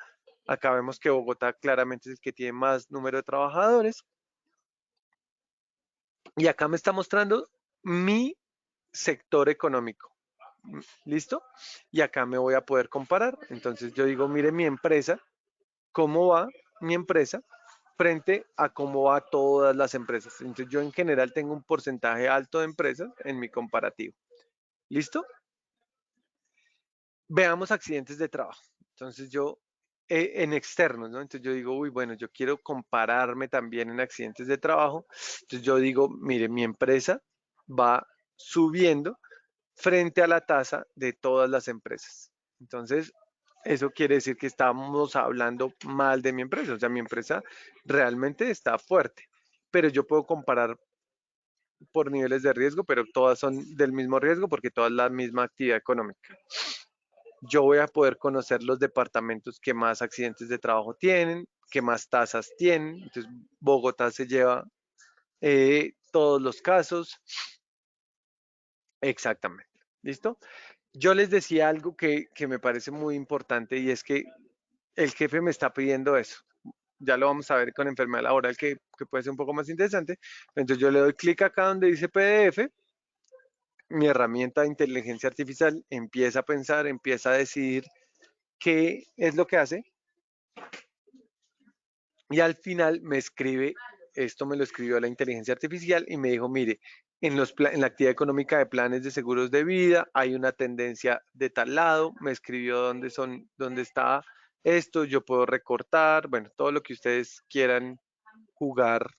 acá vemos que Bogotá claramente es el que tiene más número de trabajadores, y acá me está mostrando mi sector económico. ¿Listo? Y acá me voy a poder comparar. Entonces yo digo, mire mi empresa, cómo va mi empresa frente a cómo va todas las empresas. Entonces yo en general tengo un porcentaje alto de empresas en mi comparativo. ¿Listo? Veamos accidentes de trabajo. Entonces yo en externos, ¿no? Entonces yo digo, uy, bueno, yo quiero compararme también en accidentes de trabajo. Entonces yo digo, mire, mi empresa va subiendo frente a la tasa de todas las empresas. Entonces, eso quiere decir que estamos hablando mal de mi empresa. O sea, mi empresa realmente está fuerte, pero yo puedo comparar por niveles de riesgo, pero todas son del mismo riesgo porque todas la misma actividad económica. Yo voy a poder conocer los departamentos que más accidentes de trabajo tienen, que más tasas tienen. Entonces, Bogotá se lleva todos los casos. Exactamente. ¿Listo? Yo les decía algo que me parece muy importante y es que el jefe me está pidiendo eso. Ya lo vamos a ver con enfermedad laboral que puede ser un poco más interesante. Entonces yo le doy clic acá donde dice PDF. Mi herramienta de inteligencia artificial empieza a pensar, empieza a decidir qué es lo que hace y al final me escribe, esto me lo escribió la inteligencia artificial y me dijo, mire, en la actividad económica de planes de seguros de vida hay una tendencia de tal lado, me escribió dónde está esto, yo puedo recortar, bueno, todo lo que ustedes quieran jugar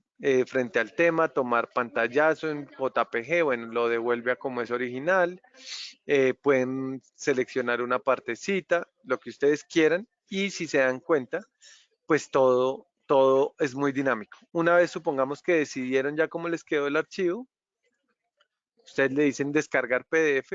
frente al tema, tomar pantallazo en JPG, bueno, lo devuelve a como es original, pueden seleccionar una partecita, lo que ustedes quieran y si se dan cuenta, pues todo es muy dinámico. Una vez supongamos que decidieron ya cómo les quedó el archivo, ustedes le dicen descargar PDF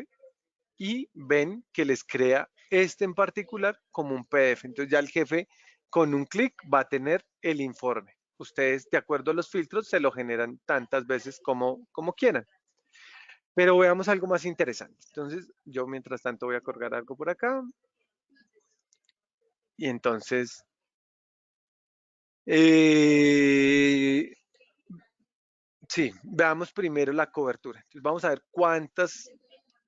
y ven que les crea este en particular como un PDF. Entonces ya el jefe con un clic va a tener el informe. Ustedes, de acuerdo a los filtros, se lo generan tantas veces como quieran. Pero veamos algo más interesante. Entonces, yo mientras tanto voy a colgar algo por acá. Y entonces, sí, veamos primero la cobertura. Entonces, vamos a ver cuántos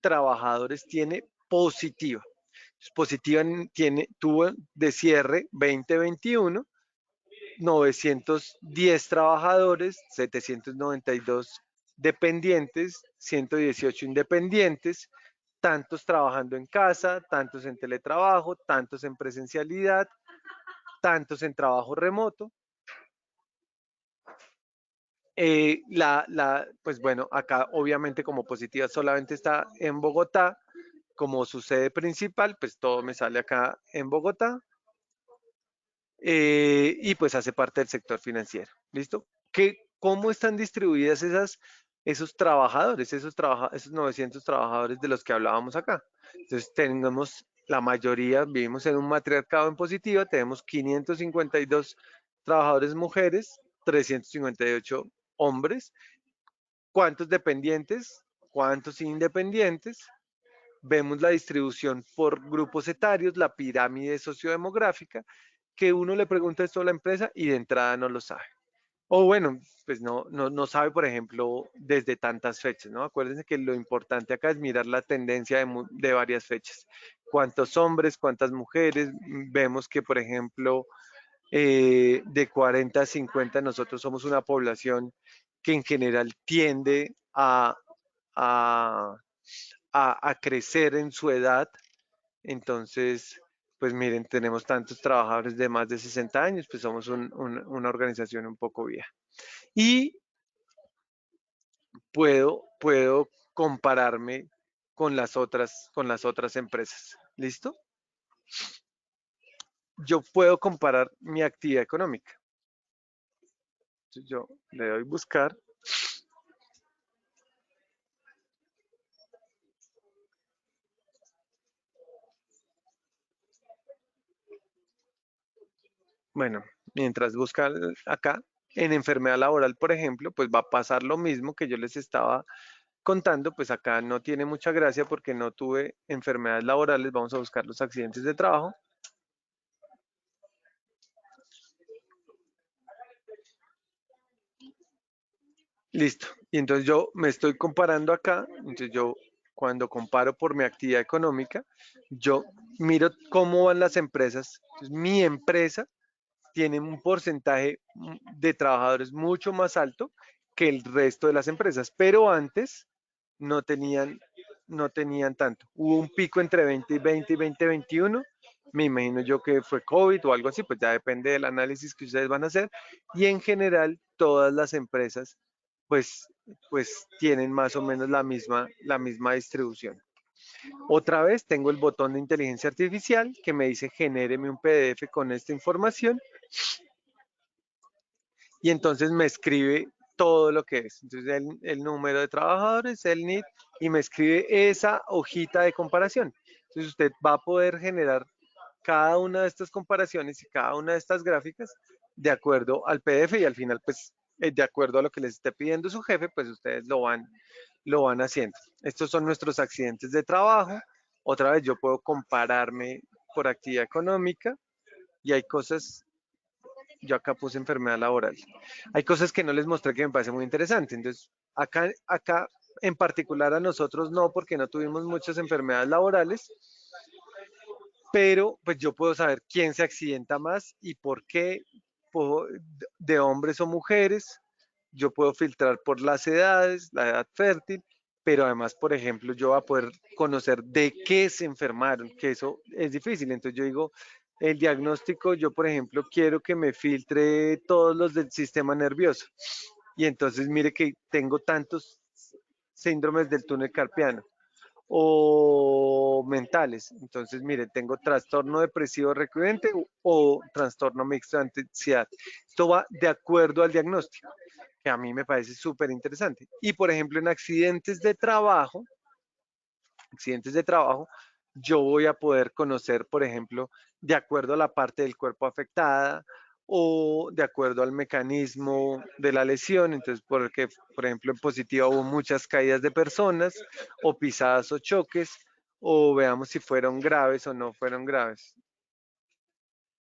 trabajadores tiene positiva. Positiva tuvo de cierre 2021 910 trabajadores, 792 dependientes, 118 independientes, tantos trabajando en casa, tantos en teletrabajo, tantos en presencialidad, tantos en trabajo remoto. Pues bueno, acá obviamente como positiva solamente está en Bogotá, como su sede principal, pues todo me sale acá en Bogotá. Y pues hace parte del sector financiero. ¿Listo? ¿Cómo están distribuidas esos trabajadores, esos 900 trabajadores de los que hablábamos acá? Entonces tenemos la mayoría, vivimos en un matriarcado en positivo, tenemos 552 trabajadores mujeres, 358 hombres. ¿Cuántos dependientes? ¿Cuántos independientes? Vemos la distribución por grupos etarios, la pirámide sociodemográfica, que uno le pregunta esto a la empresa y de entrada no lo sabe. O bueno, pues no sabe, por ejemplo, desde tantas fechas, ¿no? Acuérdense que lo importante acá es mirar la tendencia de varias fechas. ¿Cuántos hombres, cuántas mujeres? Vemos que, por ejemplo, de 40 a 50 nosotros somos una población que en general tiende a crecer en su edad. Entonces, pues miren, tenemos tantos trabajadores de más de 60 años, pues somos una organización un poco vieja. Y puedo compararme con las otras empresas. ¿Listo? Yo puedo comparar mi actividad económica. Entonces yo le doy buscar. Bueno, mientras busca acá, en enfermedad laboral, por ejemplo, pues va a pasar lo mismo que yo les estaba contando, pues acá no tiene mucha gracia porque no tuve enfermedades laborales. Vamos a buscar los accidentes de trabajo. Listo. Y entonces yo me estoy comparando acá. Entonces yo cuando comparo por mi actividad económica, yo miro cómo van las empresas. Entonces, mi empresa tiene un porcentaje de trabajadores mucho más alto que el resto de las empresas, pero antes no tenían, no tenían tanto. Hubo un pico entre 2020 y 2021. Me imagino yo que fue COVID o algo así, pues ya depende del análisis que ustedes van a hacer. Y en general, todas las empresas pues, pues tienen más o menos la misma distribución. Otra vez tengo el botón de inteligencia artificial que me dice genéreme un PDF con esta información y entonces me escribe todo lo que es. Entonces el número de trabajadores, el NID y me escribe esa hojita de comparación. Entonces usted va a poder generar cada una de estas comparaciones y cada una de estas gráficas de acuerdo al PDF y al final pues de acuerdo a lo que les esté pidiendo su jefe, pues ustedes lo van haciendo. Estos son nuestros accidentes de trabajo. Otra vez yo puedo compararme por actividad económica y hay cosas, yo acá puse enfermedad laboral. Hay cosas que no les mostré que me parece muy interesante. Entonces, acá en particular a nosotros no, porque no tuvimos muchas enfermedades laborales, pero pues yo puedo saber quién se accidenta más y por qué, de hombres o mujeres. Yo puedo filtrar por las edades, la edad fértil, pero además, por ejemplo, yo voy a poder conocer de qué se enfermaron, que eso es difícil. Entonces yo digo, el diagnóstico, yo por ejemplo quiero que me filtre todos los del sistema nervioso. Y entonces mire que tengo tantos síndromes del túnel carpiano o mentales. Entonces, mire, tengo trastorno depresivo recurrente o trastorno mixto de ansiedad. Esto va de acuerdo al diagnóstico, que a mí me parece súper interesante. Y, por ejemplo, en accidentes de trabajo, yo voy a poder conocer, por ejemplo, de acuerdo a la parte del cuerpo afectada o de acuerdo al mecanismo de la lesión. Entonces, porque, por ejemplo, en positiva hubo muchas caídas de personas o pisadas o choques, o veamos si fueron graves o no fueron graves.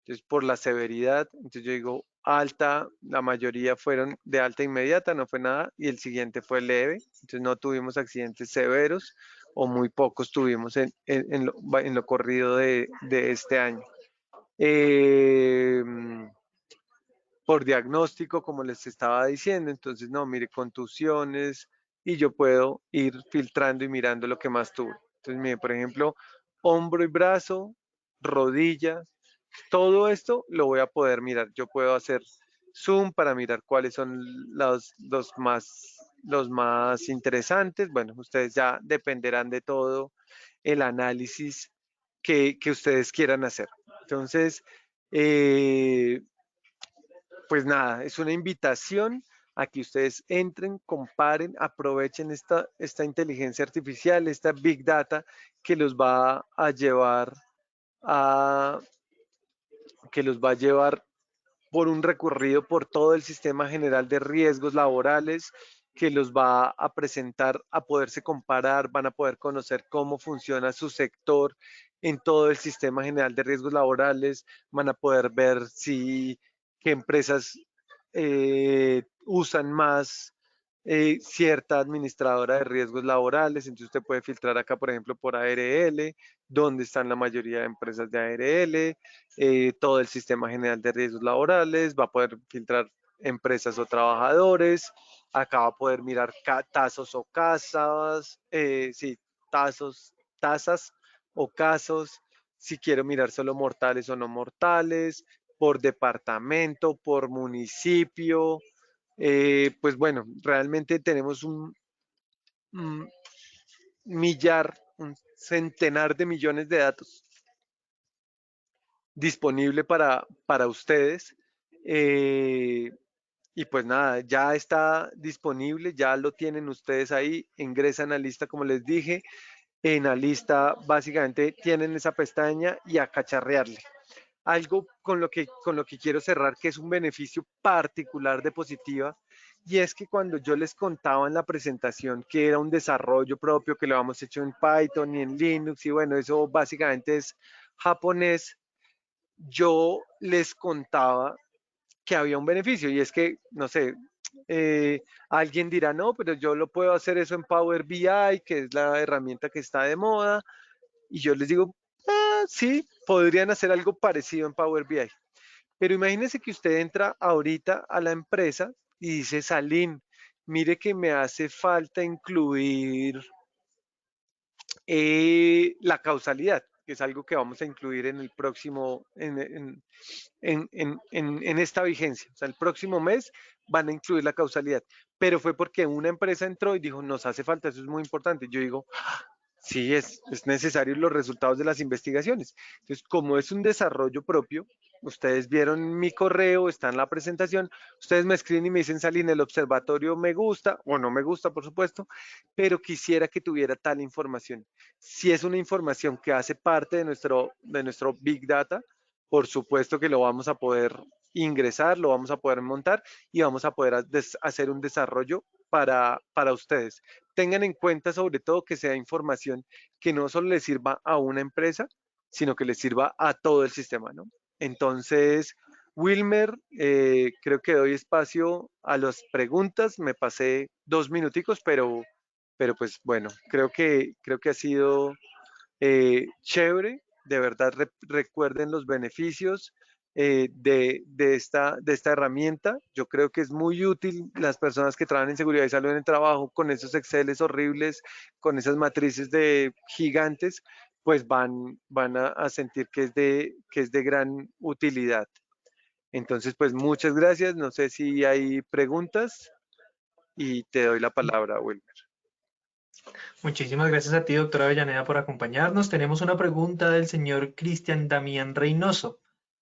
Entonces, por la severidad, entonces yo digo alta, la mayoría fueron de alta inmediata, no fue nada, y el siguiente fue leve, entonces no tuvimos accidentes severos o muy pocos tuvimos en lo corrido de este año. Eh, por diagnóstico, como les estaba diciendo, entonces no, mire, contusiones, y yo puedo ir filtrando y mirando lo que más tuve. Entonces, mire, por ejemplo, hombro y brazo, rodilla, todo esto lo voy a poder mirar. Yo puedo hacer zoom para mirar cuáles son los más interesantes. Bueno, ustedes ya dependerán de todo el análisis que ustedes quieran hacer. Entonces, pues nada, es una invitación a que ustedes entren, comparen, aprovechen esta inteligencia artificial, esta big data que los va a llevar a, que los va a llevar por un recorrido por todo el sistema general de riesgos laborales, que los va a presentar a poderse comparar, van a poder conocer cómo funciona su sector en todo el sistema general de riesgos laborales, van a poder ver si qué empresas usan más cierta administradora de riesgos laborales. Entonces usted puede filtrar acá, por ejemplo, por ARL, dónde están la mayoría de empresas de ARL, todo el sistema general de riesgos laborales, va a poder filtrar empresas o trabajadores, acá va a poder mirar tasas o casas, sí, tasas o casos, si quiero mirar solo mortales o no mortales, por departamento, por municipio. Pues bueno, realmente tenemos mm, un centenar de millones de datos disponible para ustedes. Eh, y pues nada, ya está disponible, ya lo tienen ustedes ahí, ingresan a lista como les dije, en la lista básicamente tienen esa pestaña y a cacharrearle. Algo con lo que quiero cerrar, que es un beneficio particular de Positiva, y es que cuando yo les contaba en la presentación que era un desarrollo propio, que lo habíamos hecho en Python y en Linux, y bueno, eso básicamente es japonés, yo les contaba que había un beneficio, y es que, no sé, alguien dirá, no, pero yo lo puedo hacer eso en Power BI, que es la herramienta que está de moda, y yo les digo, sí, podrían hacer algo parecido en Power BI. Pero imagínense que usted entra ahorita a la empresa y dice, Salim, mire que me hace falta incluir la causalidad, que es algo que vamos a incluir en el próximo, en esta vigencia. O sea, el próximo mes van a incluir la causalidad. Pero fue porque una empresa entró y dijo, nos hace falta, eso es muy importante. Yo digo, sí, es necesario los resultados de las investigaciones. Entonces, como es un desarrollo propio, ustedes vieron mi correo, está en la presentación, ustedes me escriben y me dicen, Salín, el observatorio me gusta o no me gusta, por supuesto, pero quisiera que tuviera tal información. Si es una información que hace parte de nuestro Big Data, por supuesto que lo vamos a poder ingresar, lo vamos a poder montar y vamos a poder hacer un desarrollo para ustedes. Tengan en cuenta sobre todo que sea información que no solo le sirva a una empresa, sino que le sirva a todo el sistema, ¿no? Entonces, Wilmer, creo que doy espacio a las preguntas. Me pasé 2 minuticos, pero pues bueno, creo que ha sido chévere. De verdad, recuerden los beneficios de esta herramienta. Yo creo que es muy útil las personas que trabajan en seguridad y salud en el trabajo con esos Exceles horribles, con esas matrices de gigantes, pues van a sentir que es de gran utilidad. Entonces, pues muchas gracias. No sé si hay preguntas y te doy la palabra, Wilmer. Muchísimas gracias a ti, doctora Avellaneda, por acompañarnos. Tenemos una pregunta del señor Cristian Damián Reynoso.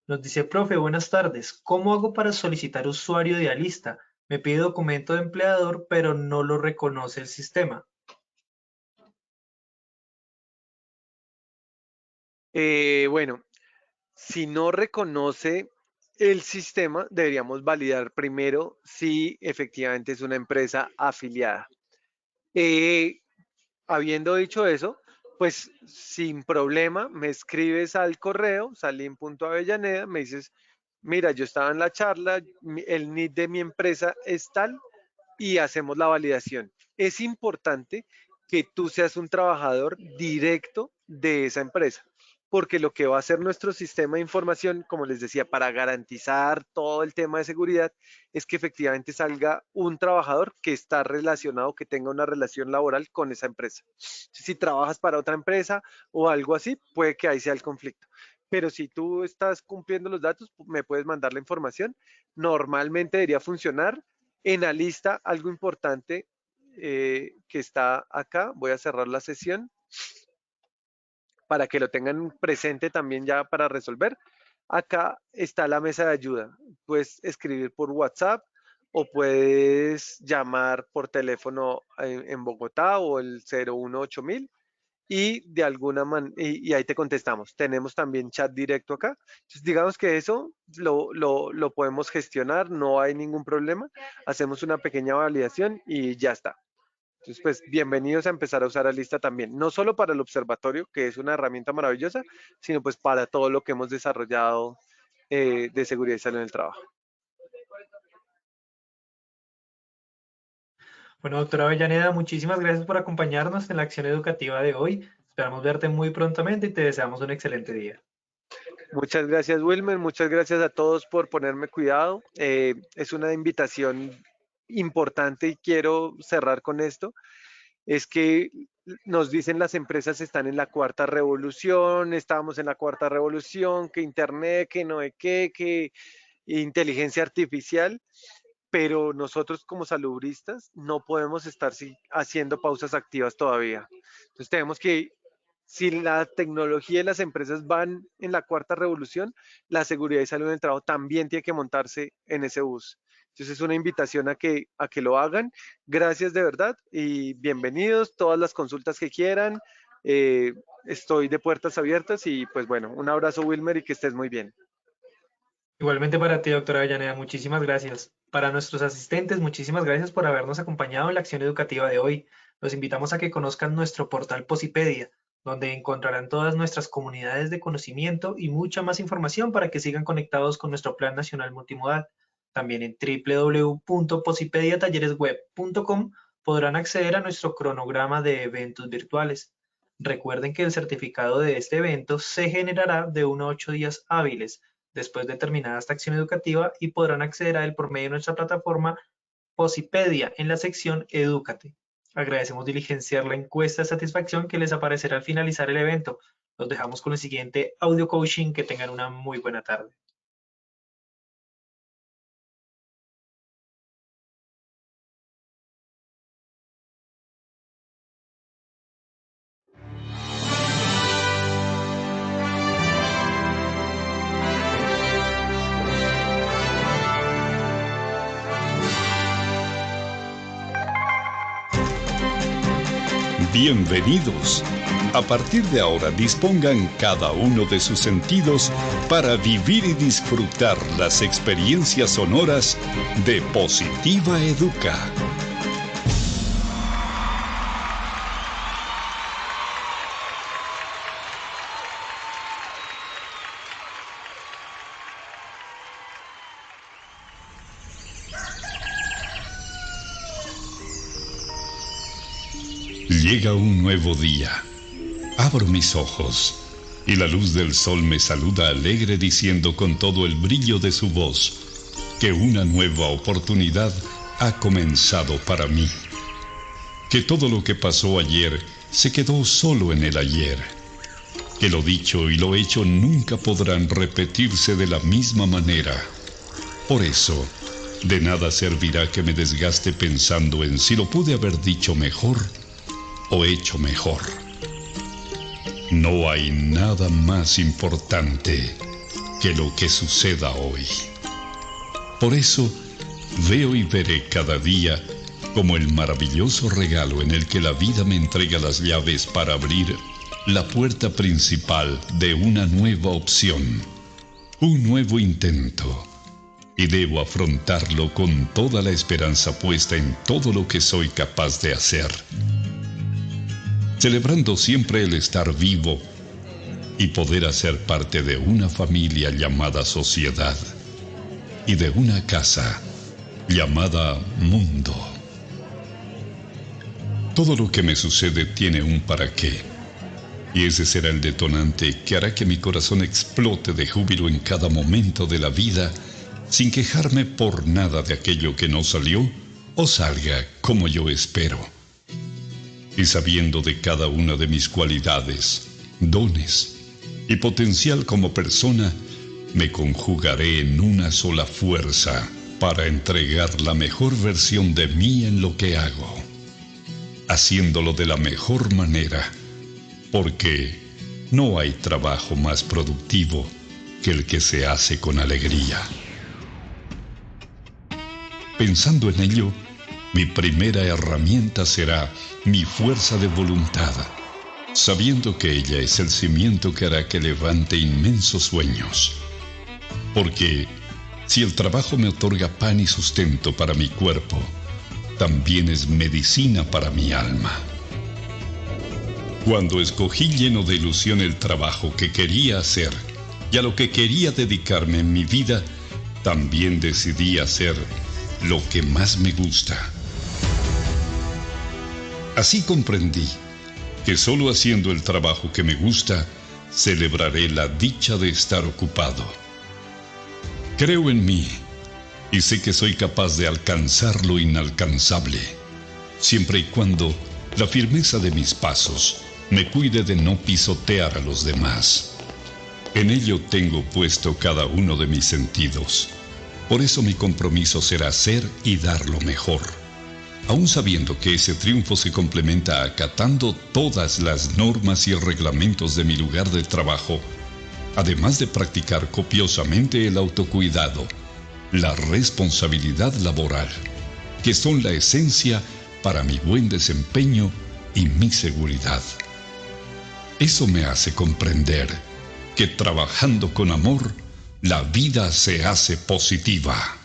Nos dice, profe, buenas tardes. ¿Cómo hago para solicitar usuario de Alista? Me pide documento de empleador, pero no lo reconoce el sistema. Bueno, si no reconoce el sistema, deberíamos validar primero si efectivamente es una empresa afiliada. Eh, Habiendo dicho eso, pues sin problema me escribes al correo salim.avellaneda, me dices, mira, yo estaba en la charla, el NID de mi empresa es tal y hacemos la validación. Es importante que tú seas un trabajador directo de esa empresa, porque lo que va a hacer nuestro sistema de información, como les decía, para garantizar todo el tema de seguridad, es que efectivamente salga un trabajador que está relacionado, que tenga una relación laboral con esa empresa. Si trabajas para otra empresa o algo así, puede que ahí sea el conflicto. Pero si tú estás cumpliendo los datos, me puedes mandar la información. Normalmente debería funcionar. En la lista, algo importante que está acá, voy a cerrar la sesión para que lo tengan presente también ya para resolver. Acá está la mesa de ayuda. Puedes escribir por WhatsApp o puedes llamar por teléfono en Bogotá o el 018000 y de alguna manera, y ahí te contestamos. Tenemos también chat directo acá. Entonces, digamos que eso lo podemos gestionar, no hay ningún problema. Hacemos una pequeña validación y ya está. Entonces, pues bienvenidos a empezar a usar Alista también, no solo para el observatorio, que es una herramienta maravillosa, sino pues para todo lo que hemos desarrollado de seguridad y salud en el trabajo. Bueno, doctora Avellaneda, muchísimas gracias por acompañarnos en la acción educativa de hoy. Esperamos verte muy prontamente y te deseamos un excelente día. Muchas gracias, Wilmer. Muchas gracias a todos por ponerme cuidado. Es una invitación importante y quiero cerrar con esto. Es que nos dicen las empresas están en la cuarta revolución, estamos en la cuarta revolución, que internet, que no sé qué, que inteligencia artificial. pero nosotros como salubristas no podemos estar haciendo pausas activas todavía. Entonces tenemos que, si la tecnología y las empresas van en la cuarta revolución, la seguridad y salud en el trabajo también tiene que montarse en ese bus. Entonces es una invitación a que lo hagan. Gracias de verdad y bienvenidos. Todas las consultas que quieran. Estoy de puertas abiertas y pues bueno, un abrazo Wilmer y que estés muy bien. Igualmente para ti, doctora Avellaneda, muchísimas gracias. Para nuestros asistentes, muchísimas gracias por habernos acompañado en la acción educativa de hoy. Los invitamos a que conozcan nuestro portal Posipedia, donde encontrarán todas nuestras comunidades de conocimiento y mucha más información para que sigan conectados con nuestro Plan Nacional Multimodal. También en www.posipediatalleresweb.com podrán acceder a nuestro cronograma de eventos virtuales. Recuerden que el certificado de este evento se generará de 1 a 8 días hábiles después de terminada esta acción educativa y podrán acceder a él por medio de nuestra plataforma Posipedia en la sección Edúcate. Agradecemos diligenciar la encuesta de satisfacción que les aparecerá al finalizar el evento. Los dejamos con el siguiente audio coaching. Que tengan una muy buena tarde. Bienvenidos. A partir de ahora dispongan cada uno de sus sentidos para vivir y disfrutar las experiencias sonoras de Positiva Educa. Llega un nuevo día. Abro mis ojos y la luz del sol me saluda alegre diciendo con todo el brillo de su voz que una nueva oportunidad ha comenzado para mí. Que todo lo que pasó ayer se quedó solo en el ayer. Que lo dicho y lo hecho nunca podrán repetirse de la misma manera. Por eso, de nada servirá que me desgaste pensando en si lo pude haber dicho mejor o hecho mejor. No hay nada más importante que lo que suceda hoy. Por eso, veo y veré cada día como el maravilloso regalo en el que la vida me entrega las llaves para abrir la puerta principal de una nueva opción, un nuevo intento, y debo afrontarlo con toda la esperanza puesta en todo lo que soy capaz de hacer, celebrando siempre el estar vivo y poder hacer parte de una familia llamada sociedad y de una casa llamada mundo. Todo lo que me sucede tiene un para qué, y ese será el detonante que hará que mi corazón explote de júbilo en cada momento de la vida, sin quejarme por nada de aquello que no salió o salga como yo espero. Y sabiendo de cada una de mis cualidades, dones y potencial como persona, me conjugaré en una sola fuerza para entregar la mejor versión de mí en lo que hago, haciéndolo de la mejor manera, porque no hay trabajo más productivo que el que se hace con alegría. Pensando en ello, mi primera herramienta será mi fuerza de voluntad, sabiendo que ella es el cimiento que hará que levante inmensos sueños. Porque si el trabajo me otorga pan y sustento para mi cuerpo, también es medicina para mi alma. Cuando escogí lleno de ilusión el trabajo que quería hacer y a lo que quería dedicarme en mi vida, también decidí hacer lo que más me gusta. Así comprendí que solo haciendo el trabajo que me gusta, celebraré la dicha de estar ocupado. Creo en mí y sé que soy capaz de alcanzar lo inalcanzable, siempre y cuando la firmeza de mis pasos me cuide de no pisotear a los demás. En ello tengo puesto cada uno de mis sentidos, Por eso mi compromiso será ser y dar lo mejor, aun sabiendo que ese triunfo se complementa acatando todas las normas y reglamentos de mi lugar de trabajo, además de practicar copiosamente el autocuidado, la responsabilidad laboral, que son la esencia para mi buen desempeño y mi seguridad. Eso me hace comprender que trabajando con amor, la vida se hace positiva.